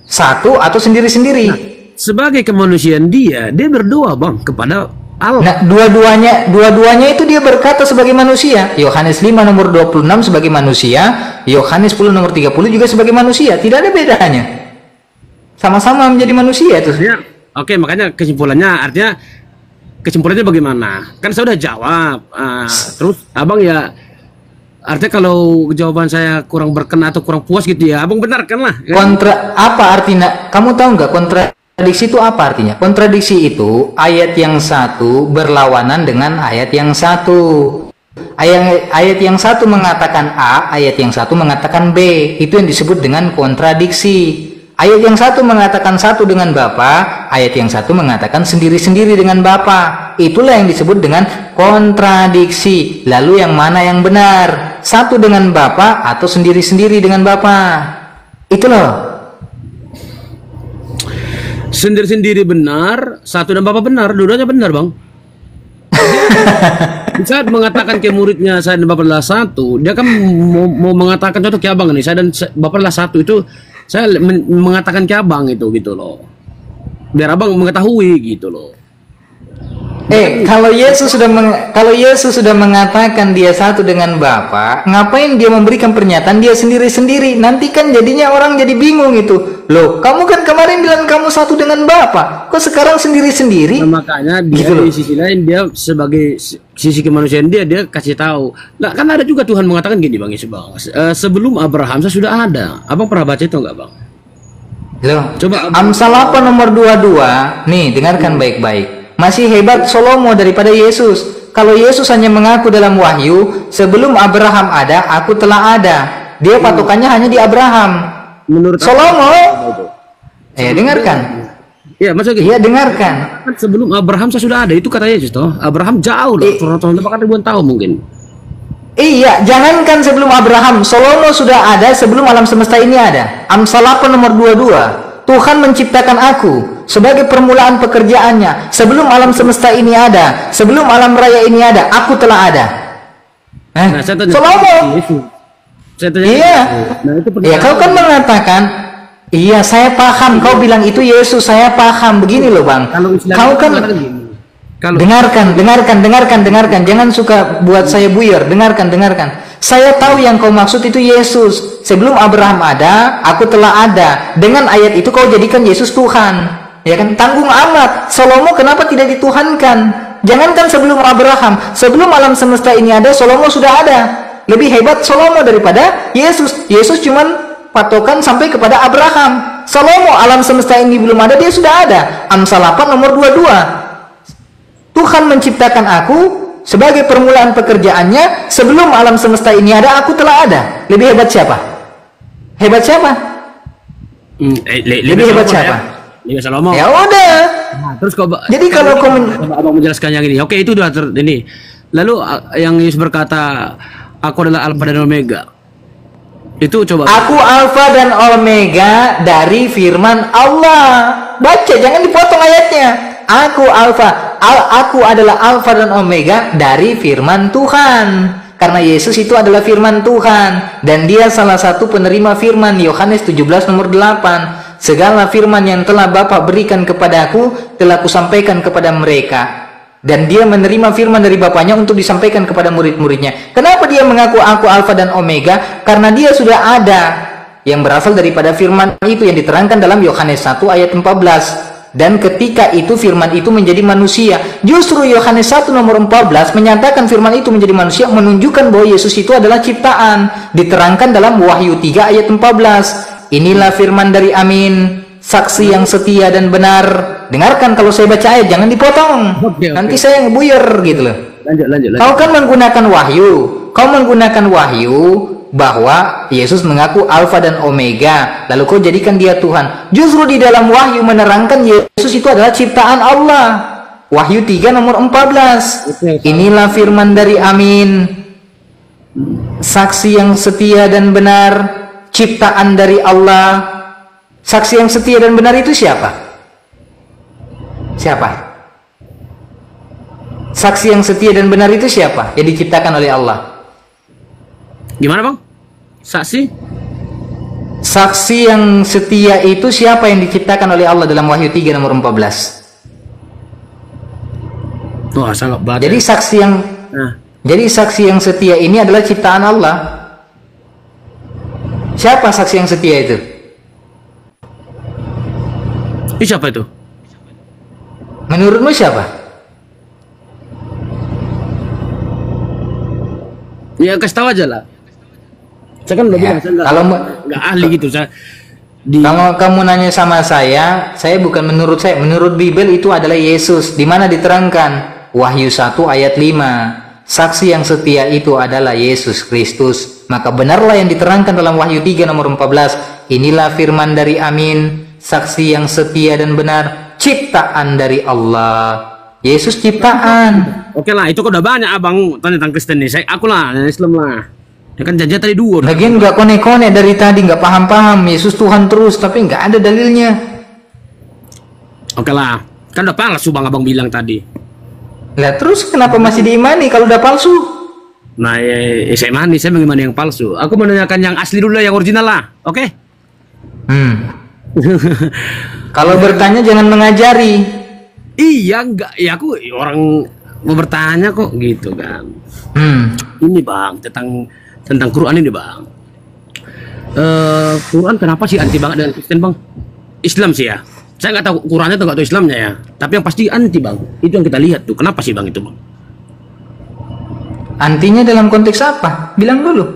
Satu atau sendiri-sendiri? Nah, sebagai kemanusiaan dia berdoa, Bang, kepada Allah. Nah, dua-duanya itu dia berkata sebagai manusia. Yohanes 5 nomor 26 sebagai manusia, Yohanes 10 nomor 30 juga sebagai manusia. Tidak ada bedanya. Sama-sama menjadi manusia itu. Ya, oke, makanya kesimpulannya bagaimana? Kan saya udah jawab. Terus Abang ya, artinya kalau jawaban saya kurang berkenan atau kurang puas gitu ya, Abang benarkan lah. Kontra apa artinya? Kamu tahu nggak kontradiksi itu apa artinya? Kontradiksi itu ayat yang satu berlawanan dengan ayat yang satu. Ayat yang satu mengatakan A, ayat yang satu mengatakan B. Itu yang disebut dengan kontradiksi. Ayat yang satu mengatakan satu dengan Bapa, ayat yang satu mengatakan sendiri-sendiri dengan Bapa. Itulah yang disebut dengan kontradiksi. Lalu yang mana yang benar? Satu dengan Bapa atau sendiri-sendiri dengan Bapa? Itu loh. Sendiri-sendiri benar, satu dan Bapa benar, dua-duanya benar, Bang. Saat mengatakan ke muridnya saya dan Bapak adalah satu, dia kan mau mengatakan contoh ke Abang nih, saya dan Bapak adalah satu, itu saya mengatakan ke Abang itu gitu loh, biar Abang mengetahui gitu loh. Kalau Yesus sudah mengatakan dia satu dengan Bapa, ngapain dia memberikan pernyataan dia sendiri-sendiri? Nanti kan jadinya orang jadi bingung itu. Loh, kamu kan kemarin bilang kamu satu dengan Bapa, kok sekarang sendiri-sendiri? Nah, makanya dia gitu di sisi lain, dia sebagai sisi kemanusiaan dia kasih tahu. Nah, kan ada juga Tuhan mengatakan gini, Bang Yesus, Bang. Sebelum Abraham saya sudah ada. Abang pernah baca itu enggak, Bang? Loh, coba Amsal 8 nomor 22. Nih, dengarkan baik-baik. Masih hebat Salomo daripada Yesus. Kalau Yesus hanya mengaku dalam wahyu, sebelum Abraham ada, aku telah ada. Dia patokannya hanya di Abraham. Menurut Salomo, dengarkan. Ya, maksudnya Iya, dengarkan. kan sebelum Abraham saya sudah ada, itu kata Yesus toh. Abraham jauh loh, bahkan ribuan tahun mungkin. Iya, jangankan sebelum Abraham, Salomo sudah ada sebelum alam semesta ini ada. Amsal 8 nomor 22. Tuhan menciptakan aku sebagai permulaan pekerjaannya. Sebelum alam semesta ini ada, sebelum alam raya ini ada, aku telah ada. Nah, saya tanya, Salomo. Saya tanya, Iya. Nah, itu Ya, kau kan mengatakan, iya saya paham. Kau bilang itu Yesus, saya paham. Begini loh bang. Kau kan dengarkan. Jangan suka buat saya buyar. Dengarkan. Saya tahu yang kau maksud itu Yesus. Sebelum Abraham ada, aku telah ada. Dengan ayat itu kau jadikan Yesus Tuhan. Ya kan? Tanggung amat. Salomo kenapa tidak dituhankan? Jangankan sebelum Abraham, sebelum alam semesta ini ada, Salomo sudah ada. Lebih hebat Salomo daripada Yesus. Yesus cuman patokan sampai kepada Abraham. Salomo alam semesta ini belum ada, dia sudah ada. Amsal 8 nomor 22. Tuhan menciptakan aku sebagai permulaan pekerjaannya. Sebelum alam semesta ini ada, aku telah ada. Lebih hebat siapa? Hebat siapa? Lebih hebat siapa? Lebih Salomo. Ya udah. Nah, terus kau Jadi kalau kau abang menjelaskan yang ini, oke itu udah ini. Lalu yang Yesus berkata, aku adalah Alfa dan Omega. Itu coba. Aku Alfa dan Omega dari firman Allah. Baca, jangan dipotong ayatnya. Aku Alfa, aku adalah Alfa dan Omega dari firman Tuhan. Karena Yesus itu adalah firman Tuhan dan dia salah satu penerima firman. Yohanes 17 nomor 8. Segala firman yang telah Bapa berikan kepadaku telah kusampaikan kepada mereka. Dan dia menerima firman dari Bapaknya untuk disampaikan kepada murid-muridnya. Kenapa dia mengaku aku Alfa dan Omega? Karena dia sudah ada yang berasal daripada firman itu yang diterangkan dalam Yohanes 1 ayat 14. Dan ketika itu firman itu menjadi manusia. Justru Yohanes 1 nomor 14 menyatakan firman itu menjadi manusia, menunjukkan bahwa Yesus itu adalah ciptaan. Diterangkan dalam Wahyu 3 ayat 14. Inilah firman dari Amin, saksi yang setia dan benar. Dengarkan kalau saya baca ayat, jangan dipotong. Nanti saya ngebuyar gitu loh. Lanjut. Kau kan menggunakan wahyu. Kau menggunakan wahyu bahwa Yesus mengaku Alfa dan Omega. Lalu kau jadikan dia Tuhan. Justru di dalam wahyu menerangkan Yesus itu adalah ciptaan Allah. Wahyu 3 nomor 14. Inilah firman dari Amin, saksi yang setia dan benar, ciptaan dari Allah. Saksi yang setia dan benar itu siapa? Siapa? Saksi yang setia dan benar itu siapa? Yang diciptakan oleh Allah. Gimana bang? Saksi? Saksi yang setia itu siapa yang diciptakan oleh Allah dalam Wahyu 3 nomor 14? Wah, sangat baca. Jadi saksi yang setia ini adalah ciptaan Allah. Siapa saksi yang setia itu? Siapa itu? Menurutmu siapa? Ya kasih tahu aja lah. Saya kan udah bilang saya Kalau nggak ahli gitu. Kalau kamu nanya sama saya bukan menurut saya. Menurut Bible itu adalah Yesus. Di mana diterangkan? Wahyu 1 ayat 5. Saksi yang setia itu adalah Yesus Kristus. Maka benarlah yang diterangkan dalam Wahyu 3 nomor 14. Inilah firman dari Amin, saksi yang setia dan benar, ciptaan dari Allah. Yesus ciptaan. Oke lah, itu kok udah banyak abang tanya tentang Kristen nih. Aku lah, Islam lah. Ya kan janji tadi dua. Lagian nggak konek-konek dari tadi, nggak paham-paham. Yesus Tuhan terus, tapi nggak ada dalilnya. Oke lah, kan udah palsu bang abang bilang tadi. Lah terus kenapa masih diimani kalau udah palsu? Nah, saya mani, saya bagaimana yang palsu? Aku menanyakan yang asli dulu lah, yang original lah, oke? Kalau bertanya jangan mengajari. Iya, enggak, ya aku orang mau bertanya kok gitu kan. Ini bang, tentang Quran ini bang. Quran kenapa sih anti banget dengan Kristen bang? Islam sih ya. Saya nggak tahu Qurannya atau nggak tahu Islamnya ya. Tapi yang pasti anti bang. Itu yang kita lihat tuh. Kenapa sih bang itu bang? Antinya dalam konteks apa? Bilang dulu.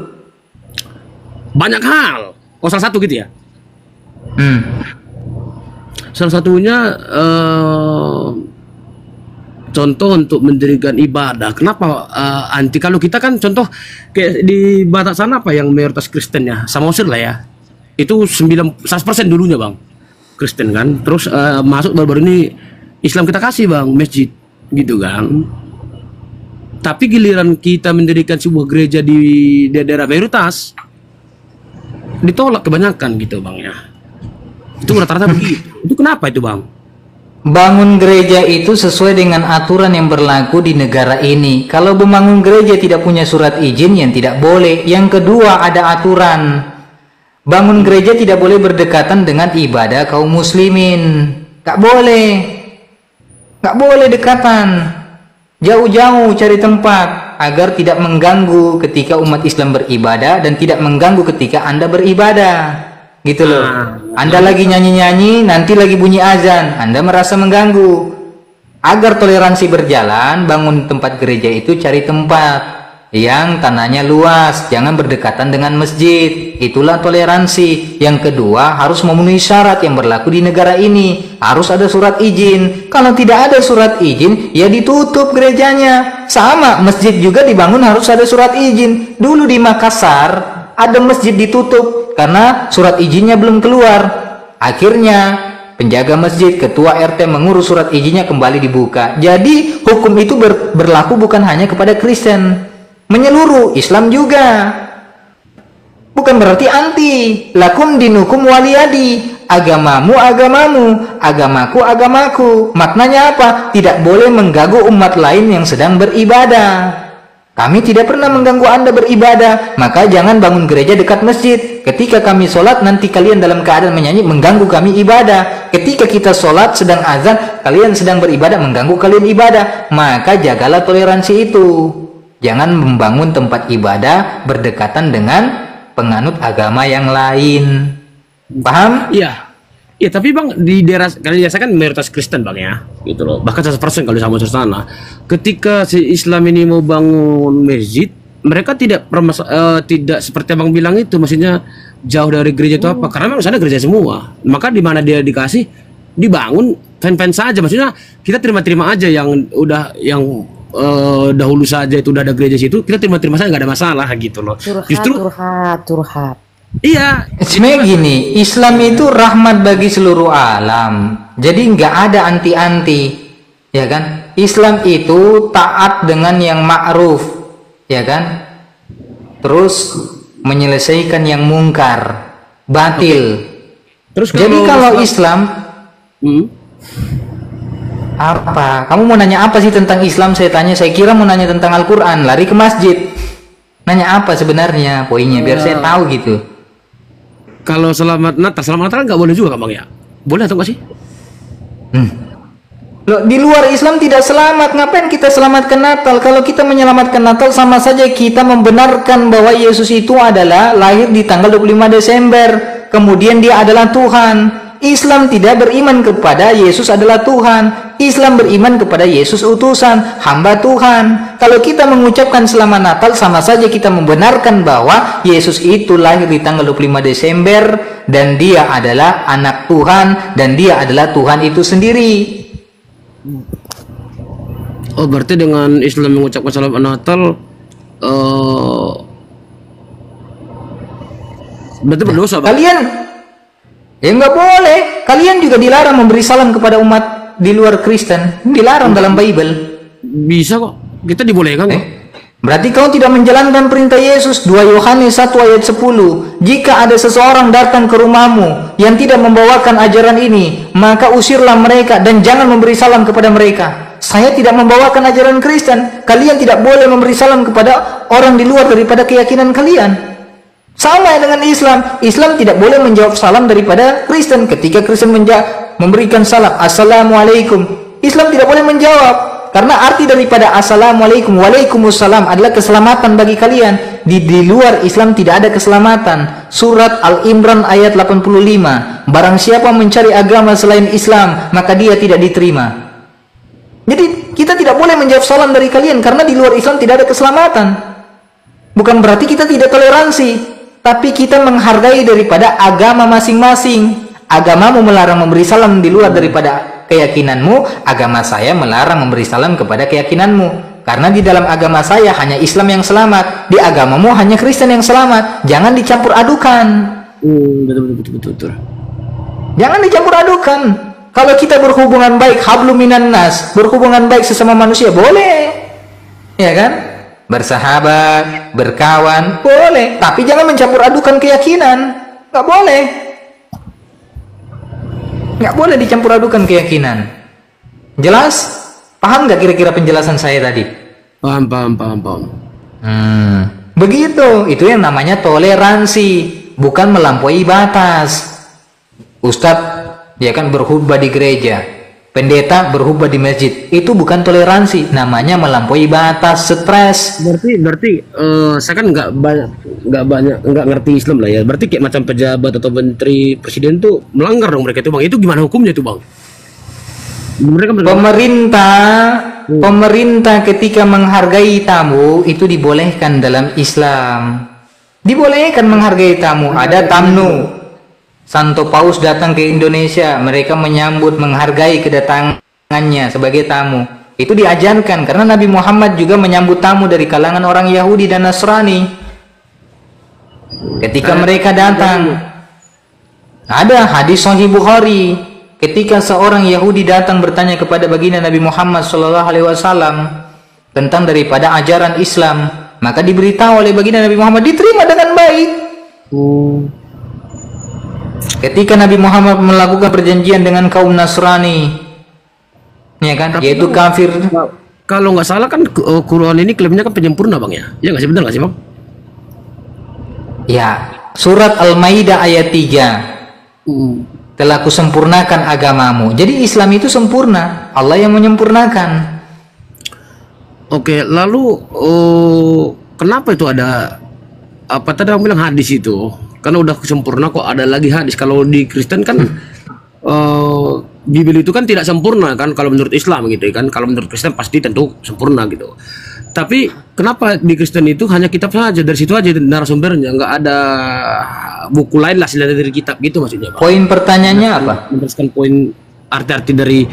Banyak hal. Oh salah satu gitu ya. Salah satunya contoh untuk mendirikan ibadah. Kenapa anti? Kalau kita kan contoh kayak di Batak sana apa yang mayoritas Kristen ya, Samosir lah ya. Itu 100% dulunya bang Kristen kan. Terus masuk baru-baru ini Islam kita kasih bang masjid gitu kan. Tapi giliran kita mendirikan sebuah gereja di daerah mayoritas ditolak kebanyakan gitu bang ya. Itu rata-rata begitu. Itu kenapa itu bang? Bangun gereja itu sesuai dengan aturan yang berlaku di negara ini. Kalau membangun gereja tidak punya surat izin, yang tidak boleh. Yang kedua, ada aturan. Bangun gereja tidak boleh berdekatan dengan ibadah kaum muslimin. Gak boleh. Gak boleh dekatan. Jauh-jauh cari tempat agar tidak mengganggu ketika umat Islam beribadah dan tidak mengganggu ketika Anda beribadah. Gitu loh. Anda lagi nyanyi-nyanyi, nanti lagi bunyi azan, Anda merasa mengganggu. Agar toleransi berjalan, bangun tempat gereja itu cari tempat yang tanahnya luas, jangan berdekatan dengan masjid. Itulah toleransi. Yang kedua, harus memenuhi syarat yang berlaku di negara ini. Harus ada surat izin. Kalau tidak ada surat izin, ya ditutup gerejanya. Sama, masjid juga dibangun harus ada surat izin. Dulu di Makassar, ada masjid ditutup karena surat izinnya belum keluar. Akhirnya penjaga masjid, ketua RT mengurus surat izinnya, kembali dibuka. Jadi hukum itu berlaku bukan hanya kepada Kristen, menyeluruh, Islam juga. Bukan berarti anti. Lakum dinukum waliyadi. Agamamu agamamu, agamaku agamaku. Maknanya apa? Tidak boleh mengganggu umat lain yang sedang beribadah. Kami tidak pernah mengganggu Anda beribadah, maka jangan bangun gereja dekat masjid. Ketika kami sholat, nanti kalian dalam keadaan menyanyi, mengganggu kami ibadah. Ketika kita sholat, sedang azan, kalian sedang beribadah, mengganggu kalian ibadah. Maka jagalah toleransi itu. Jangan membangun tempat ibadah berdekatan dengan penganut agama yang lain. Paham? Iya. Ya tapi bang di daerah kalian saya kan mayoritas Kristen bang ya, gitu loh. Bahkan 100% kalau sama sana. Ketika si Islam ini mau bangun masjid, mereka tidak tidak seperti abang bilang itu, maksudnya jauh dari gereja itu apa? Karena memang sana gereja semua. Maka di mana dia dikasih dibangun fan-fan saja. Maksudnya kita terima-terima aja yang udah yang dahulu saja itu udah ada gereja situ, kita terima-terima saja, nggak ada masalah gitu loh. Curhat. Iya, sebenarnya gini, Islam itu rahmat bagi seluruh alam. Jadi nggak ada anti-anti, ya kan? Islam itu taat dengan yang ma'ruf, ya kan? Terus menyelesaikan yang mungkar, batil. Terus jadi kalau Islam apa? Kamu mau nanya apa sih tentang Islam? Saya tanya, saya kira mau nanya tentang Al-Quran, lari ke masjid. Nanya apa sebenarnya poinnya, biar saya tahu gitu. Kalau selamat Natal nggak boleh juga bang ya? Boleh atau nggak sih? Loh, di luar Islam tidak selamat. Ngapain kita selamatkan Natal? Kalau kita menyelamatkan Natal, sama saja kita membenarkan bahwa Yesus itu adalah lahir di tanggal 25 Desember. Kemudian dia adalah Tuhan. Islam tidak beriman kepada Yesus adalah Tuhan. Islam beriman kepada Yesus utusan, hamba Tuhan. Kalau kita mengucapkan selamat Natal, sama saja kita membenarkan bahwa Yesus itu lahir di tanggal 25 Desember dan dia adalah anak Tuhan dan dia adalah Tuhan itu sendiri. Oh, berarti dengan Islam mengucapkan selamat Natal berarti berdosa bang? Kalian ya nggak boleh. Kalian juga dilarang memberi salam kepada umat di luar Kristen. Dilarang dalam Bible. Bisa kok. Kita dibolehkan kok. Berarti kau tidak menjalankan perintah Yesus. 2 Yohanes 1 ayat 10. Jika ada seseorang datang ke rumahmu yang tidak membawakan ajaran ini, maka usirlah mereka dan jangan memberi salam kepada mereka. Saya tidak membawakan ajaran Kristen. Kalian tidak boleh memberi salam kepada orang di luar daripada keyakinan kalian. Sama dengan Islam. Islam tidak boleh menjawab salam daripada Kristen. Ketika Kristen memberikan salam, Assalamualaikum, Islam tidak boleh menjawab. Karena arti daripada Assalamualaikum, Waalaikumsalam adalah keselamatan bagi kalian. Di luar Islam tidak ada keselamatan. Surat Al-Imran ayat 85. Barang siapa mencari agama selain Islam, maka dia tidak diterima. Jadi kita tidak boleh menjawab salam dari kalian, karena di luar Islam tidak ada keselamatan. Bukan berarti kita tidak toleransi, tapi kita menghargai daripada agama masing-masing. Agamamu melarang memberi salam di luar daripada keyakinanmu, agama saya melarang memberi salam kepada keyakinanmu. Karena di dalam agama saya hanya Islam yang selamat, di agamamu hanya Kristen yang selamat. Jangan dicampur adukan. Betul. Jangan dicampur adukan. Kalau kita berhubungan baik, hablum minan nas, berhubungan baik sesama manusia boleh, ya kan? Bersahabat, berkawan boleh, tapi jangan mencampur adukan keyakinan. Nggak boleh. Nggak boleh dicampur adukan keyakinan. Jelas? Paham nggak kira-kira penjelasan saya tadi? Paham. Begitu, itu yang namanya toleransi, bukan melampaui batas. Ustadz, ya kan, berkhutbah di gereja, pendeta berkhutbah di masjid, itu bukan toleransi, namanya melampaui batas, stres. Berarti saya kan nggak ngerti Islam lah ya. Berarti kayak macam pejabat atau menteri presiden tuh melanggar dong mereka itu bang. Itu gimana hukumnya tuh bang? Pemerintah ketika menghargai tamu itu dibolehkan dalam Islam. Dibolehkan menghargai tamu. Ada tamu. Santo Paus datang ke Indonesia, mereka menyambut, menghargai kedatangannya sebagai tamu. Itu diajarkan karena Nabi Muhammad juga menyambut tamu dari kalangan orang Yahudi dan Nasrani. Ketika mereka datang, ada hadis Sahih Bukhari. Ketika seorang Yahudi datang bertanya kepada baginda Nabi Muhammad SAW tentang daripada ajaran Islam, maka diberitahu oleh baginda Nabi Muhammad, diterima dengan baik. Ketika Nabi Muhammad melakukan perjanjian dengan kaum Nasrani, ya kan, yaitu kafir. Kalau nggak salah kan Quran ini klaimnya kan penyempurna bang ya? Ya nggak sih, benar nggak sih bang? Ya, surat Al-Maidah ayat 3. Telah kusempurnakan agamamu. Jadi Islam itu sempurna, Allah yang menyempurnakan. Oke, lalu kenapa itu ada apa tadi orang bilang hadis itu? Karena udah sempurna kok ada lagi hadis. Kalau di Kristen kan Bible itu kan tidak sempurna kan kalau menurut Islam gitu kan. Kalau menurut Kristen pasti tentu sempurna gitu. Tapi kenapa di Kristen itu hanya kitab saja, dari situ aja narasumbernya, nggak ada buku lain lah selain dari kitab gitu maksudnya Pak? Poin pertanyaannya apa? Menjelaskan poin arti-arti dari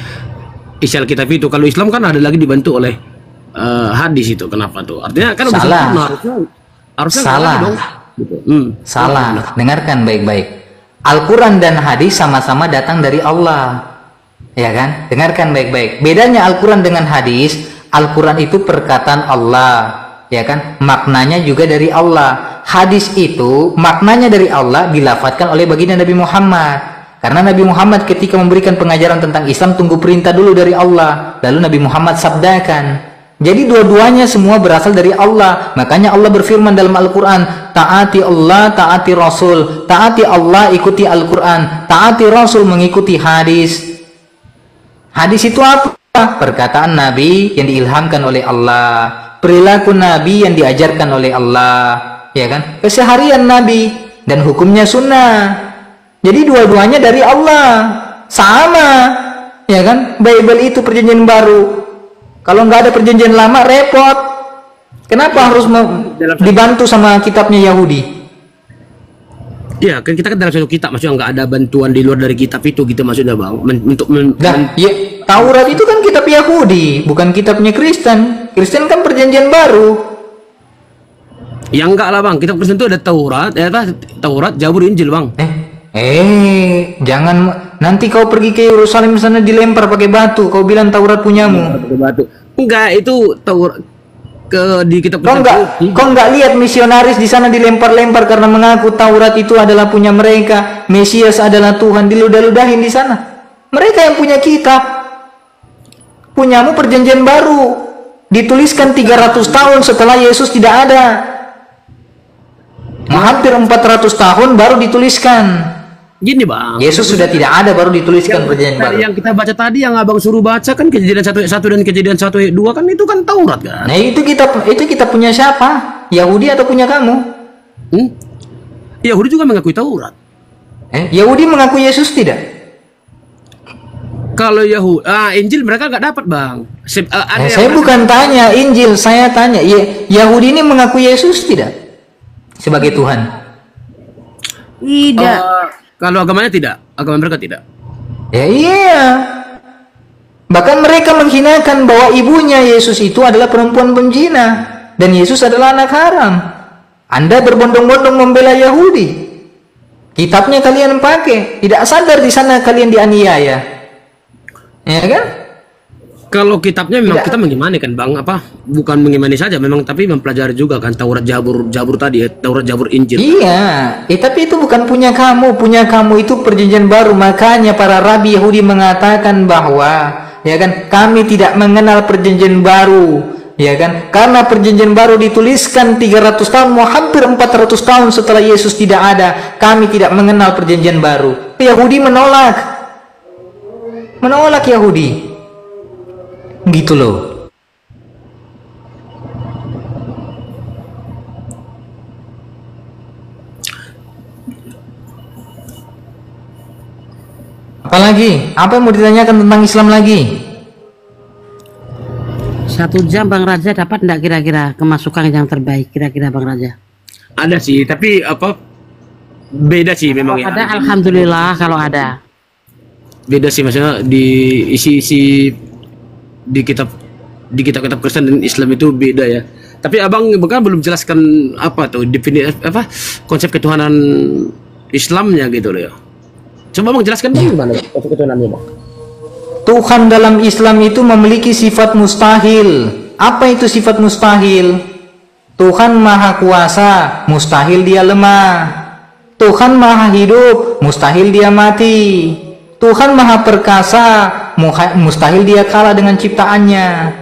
isi Alkitab itu. Kalau Islam kan ada lagi dibantu oleh hadis itu. Kenapa tuh? Artinya kan salah. Harusnya salah dong. Gitu. Salah. Dengarkan baik-baik. Al-Quran dan hadis sama-sama datang dari Allah, ya kan? Dengarkan baik-baik. Bedanya Al-Quran dengan hadis, Al-Quran itu perkataan Allah, ya kan? Maknanya juga dari Allah. Hadis itu maknanya dari Allah, dilafatkan oleh baginda Nabi Muhammad. Karena Nabi Muhammad ketika memberikan pengajaran tentang Islam, tunggu perintah dulu dari Allah, lalu Nabi Muhammad sabdakan. Jadi dua-duanya semua berasal dari Allah. Makanya Allah berfirman dalam Al-Quran, taati Allah, taati Rasul. Taati Allah, ikuti Al-Quran. Taati Rasul, mengikuti hadis. Hadis itu apa? Perkataan Nabi yang diilhamkan oleh Allah, perilaku Nabi yang diajarkan oleh Allah, ya kan? Keseharian Nabi dan hukumnya sunnah. Jadi dua-duanya dari Allah, sama, ya kan? Bible itu perjanjian baru. Kalau nggak ada perjanjian lama repot. Kenapa harus dibantu sama kitabnya Yahudi? Ya kan kita kan dalam satu kitab, maksudnya nggak ada bantuan di luar dari kitab itu gitu maksudnya bang. Taurat itu kan kitab Yahudi, bukan kitabnya Kristen. Kristen kan perjanjian baru. Ya enggak lah bang, kitab Kristen itu ada Taurat, Taurat, Zabur, Injil bang. Jangan nanti kau pergi ke Yerusalem sana dilempar pakai batu, kau bilang Taurat punyamu. Pakai batu. Enggak, itu Taurat di kitab Kristen. Kau nggak lihat misionaris di sana dilempar-lempar karena mengaku Taurat itu adalah punya mereka, Mesias adalah Tuhan, diludah-ludahin di sana. Mereka yang punya kitab. Punyamu perjanjian baru, dituliskan 300 tahun setelah Yesus tidak ada. Hampir 400 tahun baru dituliskan. Gini bang, Yesus sudah tidak ada baru dituliskan perjanjian baru. Yang kita baca tadi, yang abang suruh baca kan Kejadian 1 ayat 1 dan Kejadian 1 ayat 2 kan itu kan Taurat kan. Nah itu kita punya siapa? Yahudi atau punya kamu? Yahudi juga mengakui Taurat. Yahudi mengaku Yesus tidak? Kalau Yahudi, Injil mereka nggak dapat bang. Saya bukan tanya Injil, saya tanya Yahudi ini mengaku Yesus tidak sebagai Tuhan? Tidak. Kalau agamanya tidak, agama mereka tidak. Ya iya. Bahkan mereka menghinakan bahwa ibunya Yesus itu adalah perempuan penzina dan Yesus adalah anak haram. Anda berbondong-bondong membela Yahudi. Kitabnya kalian pakai, tidak sadar di sana kalian dianiaya. Ya kan? Kalau kitabnya memang kita mengimani kan Bang, apa? Bukan mengimani saja, memang tapi mempelajari juga kan Taurat, Jabur tadi ya, Taurat, Jabur, Injil. Iya, tapi itu bukan punya kamu itu perjanjian baru. Makanya para rabi Yahudi mengatakan bahwa ya kan, kami tidak mengenal perjanjian baru, ya kan? Karena perjanjian baru dituliskan 300 tahun, mau hampir 400 tahun setelah Yesus tidak ada. Kami tidak mengenal perjanjian baru. Yahudi menolak Yahudi. Gitu loh. Apalagi? Apa yang mau ditanyakan tentang Islam lagi? 1 jam Bang Raja dapat enggak kira-kira kemasukan yang terbaik kira-kira Bang Raja? Ada sih, tapi apa? Beda sih memang ya. Ada, alhamdulillah kalau ada. Beda sih maksudnya di isi di kitab Kristen dan Islam itu beda ya. Tapi abang bahkan belum jelaskan apa tuh definisi apa konsep ketuhanan Islamnya gitu loh ya. Coba abang jelaskan gimana konsep ketuhanannya bang? Tuhan dalam Islam itu memiliki sifat mustahil. Apa itu sifat mustahil? Tuhan maha kuasa, mustahil dia lemah. Tuhan maha hidup, mustahil dia mati. Tuhan maha perkasa, mustahil dia kalah dengan ciptaannya.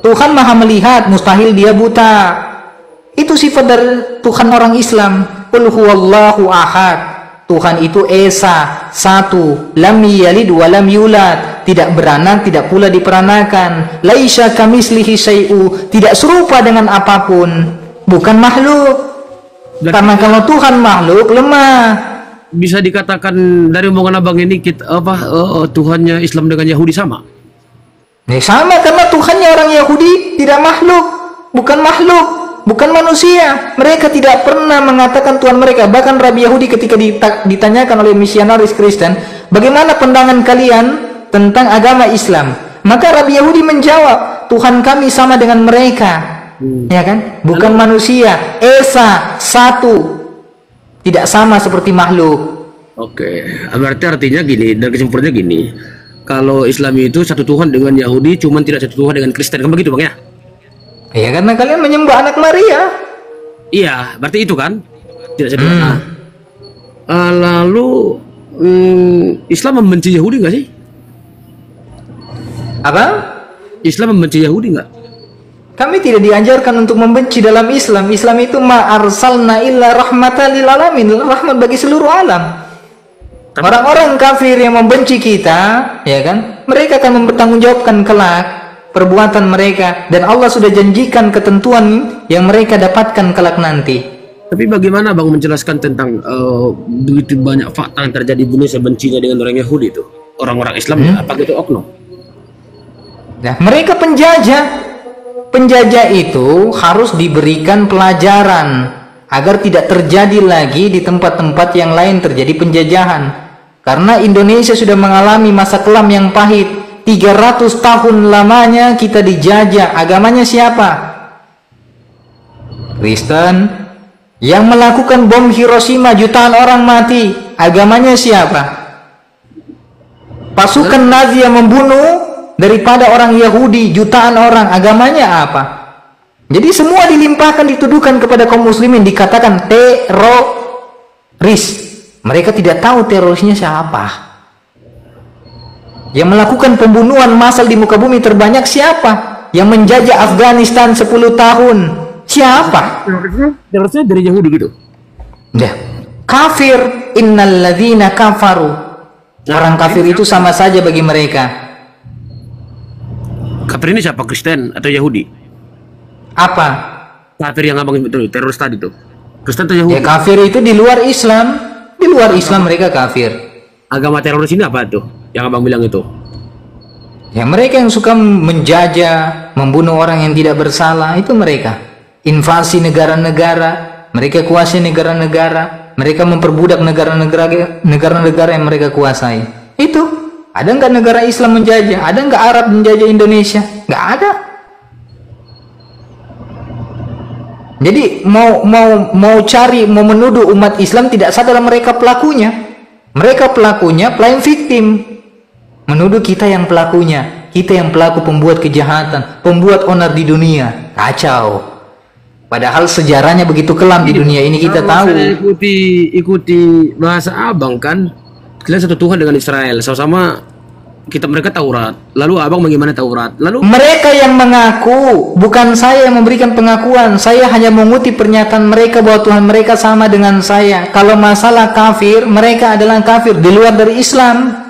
Tuhan maha melihat, mustahil dia buta. Itu sifat dari Tuhan orang Islam. Qul huwallahu ahad. Tuhan itu esa, satu, lam yalid wa lam yulad, tidak beranak, tidak pula diperanakan. Laisa kamislihi syai'u, tidak serupa dengan apapun, bukan makhluk. Karena kalau Tuhan makhluk lemah. Bisa dikatakan dari omongan abang ini Tuhannya Islam dengan Yahudi sama? Sama, karena Tuhannya orang Yahudi tidak makhluk, bukan makhluk, bukan manusia. Mereka tidak pernah mengatakan Tuhan mereka. Bahkan Rabi Yahudi ketika ditanyakan oleh misionaris Kristen, bagaimana pandangan kalian tentang agama Islam? Maka Rabi Yahudi menjawab, Tuhan kami sama dengan mereka. Ya kan? Bukan manusia, esa, satu, tidak sama seperti makhluk. Oke, berarti artinya gini, dan kesimpulannya gini, kalau Islam itu satu Tuhan dengan Yahudi, cuman tidak satu Tuhan dengan Kristen, kan begitu bang ya? Ya karena kalian menyembah anak Maria. Iya, berarti itu kan tidak satu Tuhan. Lalu Islam membenci Yahudi nggak sih? Apa? Islam membenci Yahudi nggak? Kami tidak diajarkan untuk membenci dalam Islam. Islam itu ma arsalna illa rahmatan lil alamin, rahmat bagi seluruh alam. Orang-orang kafir yang membenci kita, ya kan? Mereka akan mempertanggungjawabkan kelak perbuatan mereka, dan Allah sudah janjikan ketentuan yang mereka dapatkan kelak nanti. Tapi bagaimana bang menjelaskan tentang begitu banyak fakta yang terjadi di Indonesia bencinya dengan orang Yahudi itu, orang-orang Islam, apa gitu oknum? Nah, mereka penjajah. Penjajah itu harus diberikan pelajaran agar tidak terjadi lagi di tempat-tempat yang lain terjadi penjajahan. Karena Indonesia sudah mengalami masa kelam yang pahit. 300 tahun lamanya kita dijajah. Agamanya siapa? Kristen. Yang melakukan bom Hiroshima, jutaan orang mati. Agamanya siapa? Pasukan Nazi yang membunuh daripada orang Yahudi, jutaan orang. Agamanya apa? Jadi semua dilimpahkan, dituduhkan kepada kaum muslimin, dikatakan teroris. Mereka tidak tahu terorisnya siapa. Yang melakukan pembunuhan massal di muka bumi terbanyak siapa? Yang menjajah Afghanistan 10 tahun siapa? Terorisnya dari Yahudi gitu. Ya. Kafir, innalladzina kafaru. Orang kafir itu sama saja bagi mereka. Kafir ini siapa? Kristen atau Yahudi? Apa? Kafir yang abang itu teroris tadi tuh, Kristen atau Yahudi? Ya kafir itu di luar Islam. Di luar Islam mereka kafir. Agama teroris ini apa tuh? Yang abang bilang itu? Ya mereka yang suka menjajah, membunuh orang yang tidak bersalah, itu mereka. Invasi negara-negara, mereka kuasai negara-negara, mereka memperbudak negara-negara yang mereka kuasai. Itu Ada nggak negara Islam menjajah? Ada nggak Arab menjajah Indonesia? Nggak ada. Jadi mau menuduh umat Islam, tidak sadar mereka pelakunya. Mereka pelakunya, playing victim. Menuduh kita yang pelakunya, kita yang pelaku pembuat kejahatan, pembuat onar di dunia. Kacau. Padahal sejarahnya begitu kelam di dunia ini, kita tahu. Ikuti bahasa abang kan, kalian satu Tuhan dengan Israel, sama-sama kitab mereka Taurat. Lalu abang bagaimana Taurat? Lalu mereka yang mengaku, bukan saya yang memberikan pengakuan. Saya hanya mengutip pernyataan mereka bahwa Tuhan mereka sama dengan saya. Kalau masalah kafir, mereka adalah kafir di luar dari Islam.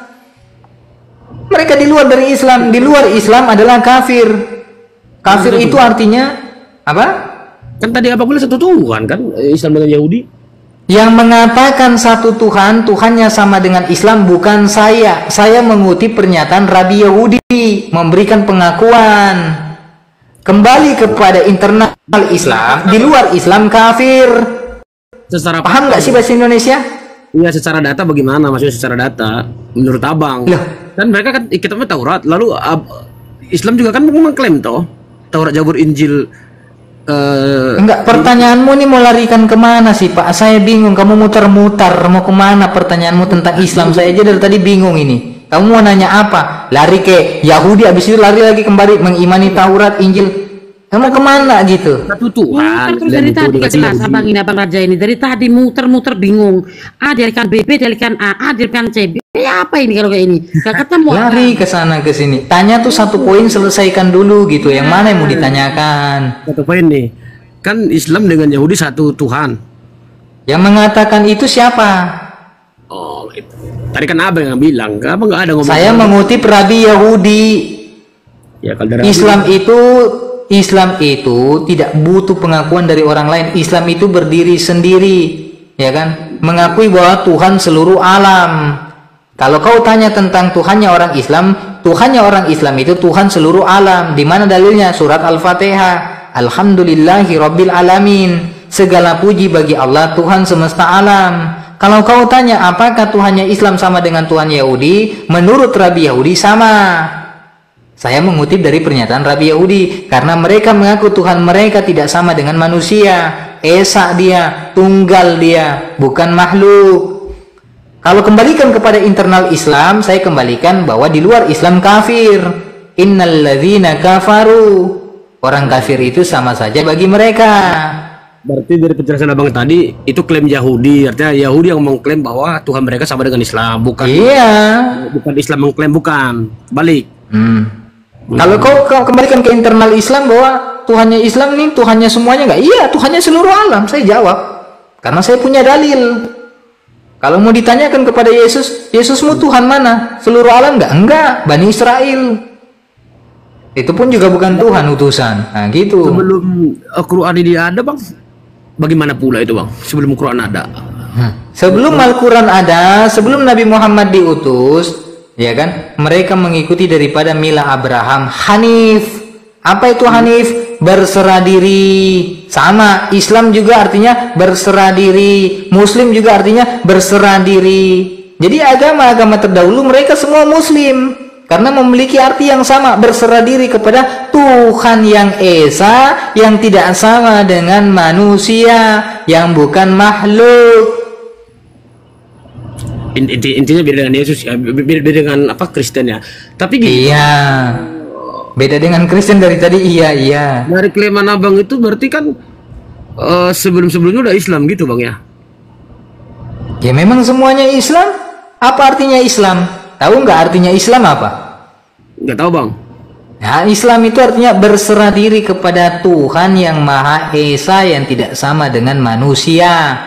Mereka di luar dari Islam, di luar Islam adalah kafir. Kafir itu artinya apa? Kan tadi abang bilang satu Tuhan kan, Islam dengan Yahudi. Yang mengatakan satu Tuhan, Tuhannya sama dengan Islam bukan saya. Saya mengutip pernyataan Rabi Yahudi, memberikan pengakuan. Kembali kepada internal Islam, di luar Islam kafir. Secara paham nggak sih bahasa Indonesia? Iya, secara data bagaimana? Maksudnya secara data, menurut abang. Loh. Kan mereka kan kitabnya Taurat, lalu Islam juga kan mengklaim toh Taurat, Zabur, Injil. Enggak, pertanyaanmu nih mau larikan kemana sih Pak? Saya bingung, kamu muter-muter mau kemana pertanyaanmu tentang Islam? Saya aja dari tadi bingung ini. Kamu mau nanya apa? Lari ke Yahudi, habis itu lari lagi kembali mengimani Taurat, Injil. Kamu kemana gitu? Satu Tuhan. Terus dari tadi gak jelas abang ini, abang Raja ini dari tadi muter-muter bingung. A dialihkan B, B dialihkan A dialihkan C. Apa ini kalau kayak ini? Gak ketemu. Lari ke sana ke sini. Tanya tuh satu poin, selesaikan dulu gitu. Yang mana yang mau ditanyakan? Satu poin nih. Kan Islam dengan Yahudi satu Tuhan. Yang mengatakan itu siapa? Oh, itu. Tadi kan abang yang bilang, abang nggak ada ngomong. Saya mengutip Rabi Yahudi. Ya, kalau dari Islam itu tidak butuh pengakuan dari orang lain. Islam itu berdiri sendiri, ya kan? Mengakui bahwa Tuhan seluruh alam. Kalau kau tanya tentang Tuhannya orang Islam, Tuhannya orang Islam itu Tuhan seluruh alam. Di mana dalilnya? Surat Al-Fatihah. Alhamdulillahi Rabbil Alamin. Segala puji bagi Allah, Tuhan semesta alam. Kalau kau tanya apakah Tuhannya Islam sama dengan Tuhan Yahudi, menurut Rabi Yahudi sama. Saya mengutip dari pernyataan Rabi Yahudi, karena mereka mengaku Tuhan mereka tidak sama dengan manusia. Esa dia, tunggal dia, bukan makhluk. Kalau kembalikan kepada internal Islam, saya kembalikan bahwa di luar Islam kafir. Innalladzina kafaru. Orang kafir itu sama saja bagi mereka. Berarti dari penjelasan abang tadi, itu klaim Yahudi. Artinya Yahudi yang mengklaim bahwa Tuhan mereka sama dengan Islam. Bukan. Iya. Bukan Islam mengklaim, bukan. Balik. Kalau kau kembalikan ke internal Islam bahwa Tuhannya Islam nih, Tuhannya semuanya nggak? Iya, Tuhannya seluruh alam. Saya jawab. Karena saya punya dalil. Kalau mau ditanyakan kepada Yesus, Yesusmu Tuhan mana? Seluruh alam nggak? Enggak, Bani Israel. Itu pun juga bukan Tuhan, utusan. Nah, gitu. Sebelum Al-Quran ini ada, bang, bagaimana pula itu, bang? Sebelum Al-Quran ada? Sebelum Al-Quran ada, sebelum Nabi Muhammad diutus, ya kan, mereka mengikuti daripada mila Abraham, Hanif. Apa itu Hanif? Berserah diri. Sama, Islam juga artinya berserah diri, Muslim juga artinya berserah diri. Jadi agama-agama terdahulu mereka semua Muslim, karena memiliki arti yang sama, berserah diri kepada Tuhan yang Esa, yang tidak sama dengan manusia, yang bukan makhluk. Intinya beda dengan Yesus ya, beda dengan apa, Kristen ya. Tapi gini, iya, beda dengan Kristen dari tadi. Iya. Dari klaiman abang itu berarti kan sebelum-sebelumnya udah Islam gitu, bang ya? Ya memang semuanya Islam. Apa artinya Islam? Tahu nggak artinya Islam apa? Nggak tahu, bang. Nah, Islam itu artinya berserah diri kepada Tuhan yang Maha Esa, yang tidak sama dengan manusia,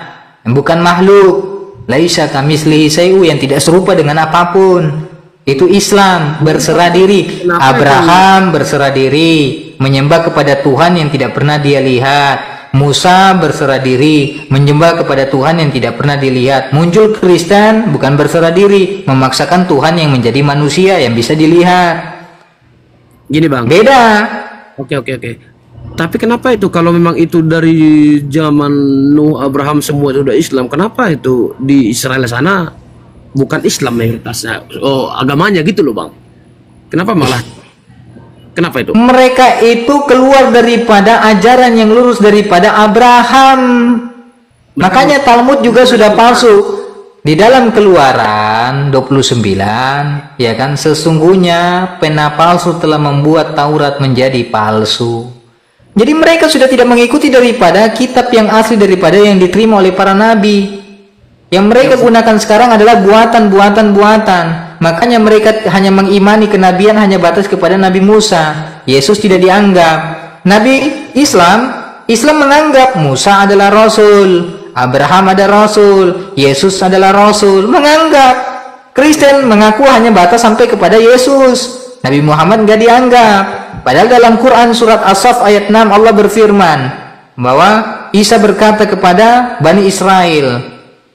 yang bukan makhluk. Laisa kamislihi syai'un, yang tidak serupa dengan apapun. Itu Islam, berserah diri. Abraham berserah diri, menyembah kepada Tuhan yang tidak pernah dia lihat. Musa berserah diri, menyembah kepada Tuhan yang tidak pernah dilihat. Muncul Kristen, bukan berserah diri, memaksakan Tuhan yang menjadi manusia yang bisa dilihat. Gini, bang. Beda. Oke. Tapi kenapa itu kalau memang itu dari zaman Nuh, Abraham semua sudah Islam, kenapa itu di Israel sana bukan Islam mayoritasnya, agamanya gitu loh bang. Kenapa itu? Mereka itu keluar daripada ajaran yang lurus daripada Abraham. Makanya Talmud juga sudah palsu. Di dalam Keluaran 29, ya kan, sesungguhnya pena palsu telah membuat Taurat menjadi palsu. Jadi mereka sudah tidak mengikuti daripada kitab yang asli daripada yang diterima oleh para nabi. Yang mereka gunakan sekarang adalah buatan. Makanya mereka hanya mengimani kenabian hanya batas kepada Nabi Musa. Yesus tidak dianggap. Nabi Islam menganggap Musa adalah Rasul, Abraham ada Rasul, Yesus adalah Rasul. Menganggap. Kristen mengaku hanya batas sampai kepada Yesus. Nabi Muhammad nggak dianggap. Padahal dalam Quran surat As-Saff ayat 6 Allah berfirman bahwa Isa berkata kepada Bani Israel,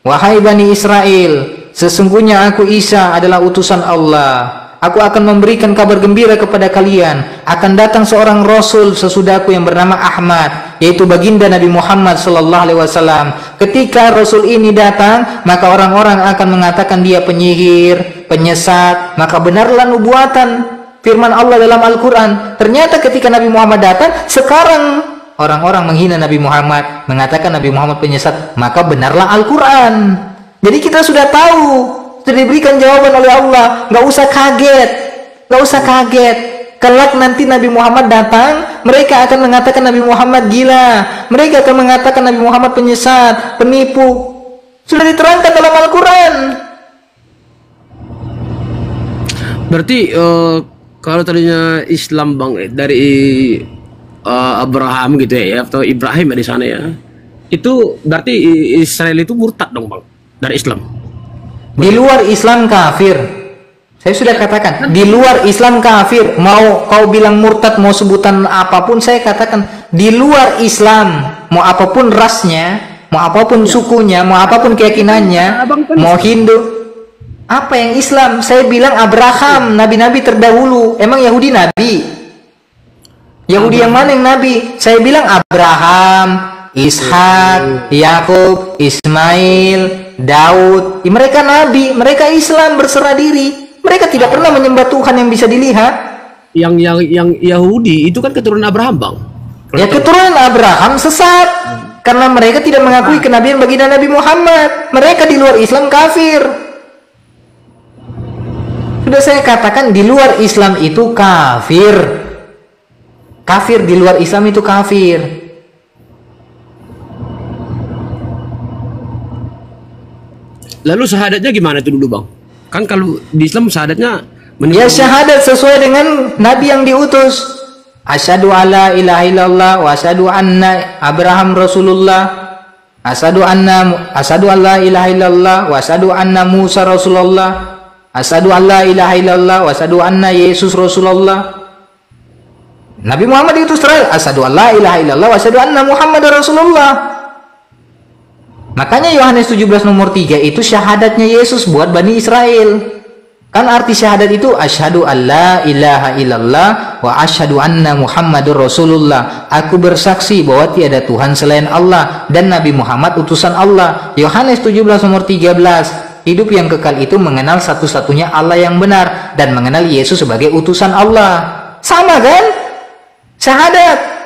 "Wahai Bani Israel, sesungguhnya aku Isa adalah utusan Allah. Aku akan memberikan kabar gembira kepada kalian. Akan datang seorang Rasul sesudahku yang bernama Ahmad, yaitu baginda Nabi Muhammad sallallahu alaihi wasallam. Ketika Rasul ini datang, maka orang-orang akan mengatakan dia penyihir, penyesat. Maka benarlah nubuatan firman Allah dalam Al-Quran. Ternyata ketika Nabi Muhammad datang, sekarang orang-orang menghina Nabi Muhammad, mengatakan Nabi Muhammad penyesat. Maka benarlah Al-Quran. Jadi kita sudah tahu, sudah diberikan jawaban oleh Allah. Nggak usah kaget. Kelak nanti Nabi Muhammad datang, mereka akan mengatakan Nabi Muhammad gila. Mereka akan mengatakan Nabi Muhammad penyesat, penipu. Sudah diterangkan dalam Al-Quran. Berarti kalau tadinya Islam bang dari Abraham gitu ya, atau Ibrahim di sana ya, itu berarti Israel itu murtad dong bang dari Islam. Di luar Islam kafir. Saya sudah katakan, di luar Islam kafir. Mau kau bilang murtad, mau sebutan apapun, saya katakan di luar Islam. Mau apapun rasnya, mau apapun sukunya, mau apapun keyakinannya, mau Hindu. Apa yang Islam? Saya bilang Abraham, nabi-nabi terdahulu. Emang Yahudi nabi? Yahudi yang mana yang nabi? Saya bilang Abraham, Ishak, Yakub, Ismail, Daud. Mereka nabi, mereka Islam berserah diri. Mereka tidak pernah menyembah Tuhan yang bisa dilihat. Yang Yahudi itu kan keturunan Abraham bang. Ya keturunan Abraham sesat karena mereka tidak mengakui kenabian baginda Nabi Muhammad. Mereka di luar Islam kafir. Sudah saya katakan di luar Islam itu kafir. Kafir di luar Islam itu kafir. Lalu syahadatnya gimana itu dulu bang? Kan kalau di Islam syahadatnya ya syahadat sesuai dengan Nabi yang diutus. Asyhadu alla ilaha illallah wa asyhadu anna Abraham Rasulullah. Asyhadu alla ilaha illallah wa asyhadu anna Musa Rasulullah. Asyhadu alla ilaha illallah wa asyhadu anna Yesus Rasulullah. Nabi Muhammad diutus terakhir. Asyhadu alla ilaha illallah wa asyhadu anna Muhammad Rasulullah. Makanya Yohanes 17 nomor 3 itu syahadatnya Yesus buat Bani Israel. Kan arti syahadat itu asyhadu alla ilaha illallah wa asyhadu anna Muhammadur Rasulullah. Aku bersaksi bahwa tiada Tuhan selain Allah dan Nabi Muhammad utusan Allah. Yohanes 17 nomor 13. Hidup yang kekal itu mengenal satu-satunya Allah yang benar dan mengenal Yesus sebagai utusan Allah. Sama kan? Syahadat.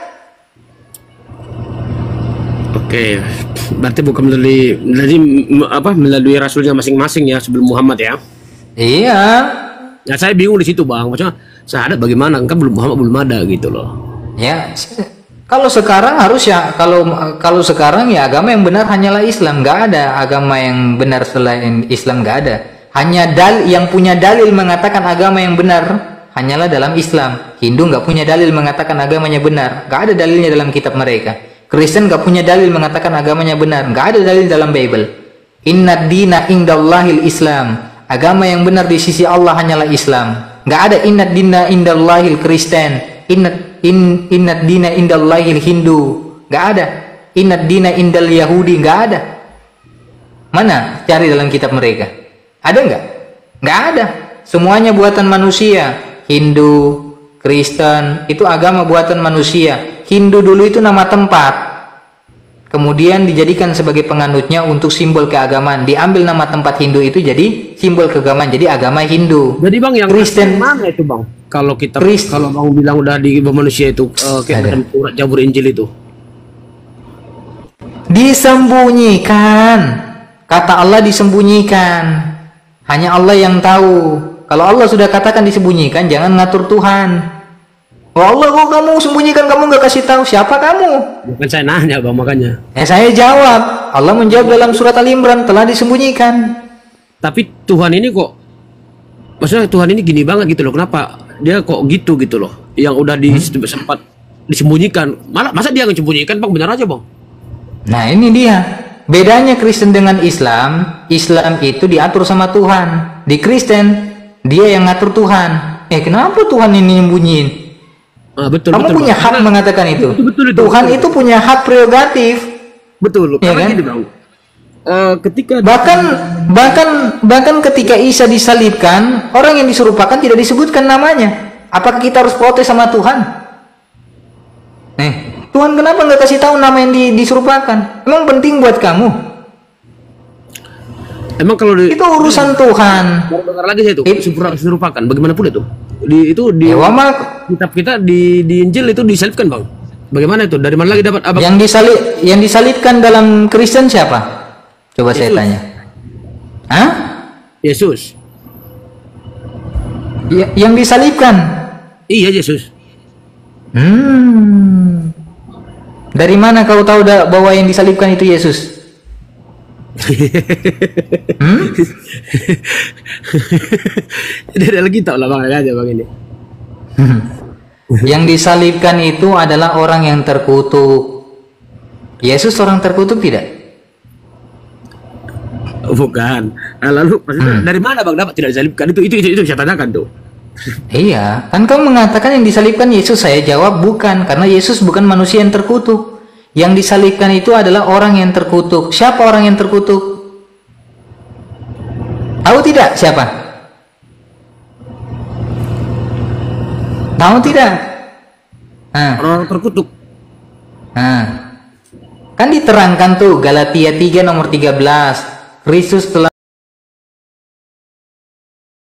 Oke, berarti bukan melalui rasulnya masing-masing ya sebelum Muhammad ya? Iya. Ya saya bingung di situ bang, maksudnya syahadat bagaimana? Kan Muhammad belum ada gitu loh. Ya, kalau sekarang harus ya, kalau sekarang ya agama yang benar hanyalah Islam, nggak ada agama yang benar selain Islam, nggak ada. Hanya yang punya dalil mengatakan agama yang benar hanyalah dalam Islam. Hindu nggak punya dalil mengatakan agamanya benar, nggak ada dalilnya dalam kitab mereka. Kristen gak punya dalil mengatakan agamanya benar, gak ada dalil dalam Bible. Inna dina indallahil Islam. Agama yang benar di sisi Allah hanyalah Islam. Gak ada inna dina indallahil Kristen. Inna dina indallahil Hindu. Gak ada. Inna dina indal Yahudi. Gak ada. Mana cari dalam kitab mereka? Ada nggak? Nggak ada. Semuanya buatan manusia. Hindu, Kristen itu agama buatan manusia. Hindu dulu itu nama tempat. kemudian dijadikan sebagai penganutnya untuk simbol keagamaan. Diambil nama tempat Hindu itu jadi simbol keagamaan, jadi agama Hindu. Jadi bang yang Kristen mana itu bang? Kalau kita Kristen. kalau bang bilang udah di manusia itu kayak macam surat Jabur Injil itu. Disembunyikan. Kata Allah disembunyikan. Hanya Allah yang tahu. Kalau Allah sudah katakan disembunyikan, jangan ngatur Tuhan. Oh Allah, kok kamu sembunyikan, kamu nggak kasih tahu siapa kamu? Bukan saya nanya bang, makanya. Saya jawab. Allah menjawab dalam surat Al-Imran, telah disembunyikan. Tapi Tuhan ini kok, maksudnya Tuhan ini gini banget gitu loh. Kenapa dia kok gitu loh? Yang udah sempat disembunyikan. Malah masa dia sembunyikan bang? Benar aja bang. Nah ini dia. Bedanya Kristen dengan Islam. Islam itu diatur sama Tuhan. Di Kristen, dia yang ngatur Tuhan. Kenapa Tuhan ini nyembunyiin? Betul, Kamu betul, punya bang. hak mengatakan itu. Betul, Tuhan itu punya hak prerogatif. Betul. Ya Karena kan? gini bang. Ketika bahkan ketika Isa disalibkan, orang yang diserupakan tidak disebutkan namanya. Apakah kita harus protes sama Tuhan? Tuhan kenapa nggak kasih tahu nama yang diserupakan? Emang penting buat kamu? Emang kalau Itu urusan Tuhan. Bentar lagi saya itu serupakan. Bagaimanapun itu. Di kitab kita di Injil itu disalibkan bang. Bagaimana itu? Dari mana lagi dapat abang? Yang disalibkan dalam Kristen siapa? Coba saya Yesus. tanya. Hah? Yesus. Yang disalibkan? Iya Yesus. Dari mana kau tahu bahwa yang disalibkan itu Yesus? Dari lagi tak lah bang aja bang ini. Yang disalibkan itu adalah orang yang terkutuk. Yesus orang terkutuk tidak? Bukan. Nah, lalu maksudnya dari mana bang dapat tidak disalibkan? Itu saya tanyakan tuh. Iya, kan kau mengatakan yang disalibkan Yesus. Saya jawab bukan, karena Yesus bukan manusia yang terkutuk. Yang disalibkan itu adalah orang yang terkutuk. Siapa orang yang terkutuk? Tahu tidak siapa? Tahu tidak? Orang terkutuk. Kan diterangkan tuh Galatia 3 nomor 13. Kristus telah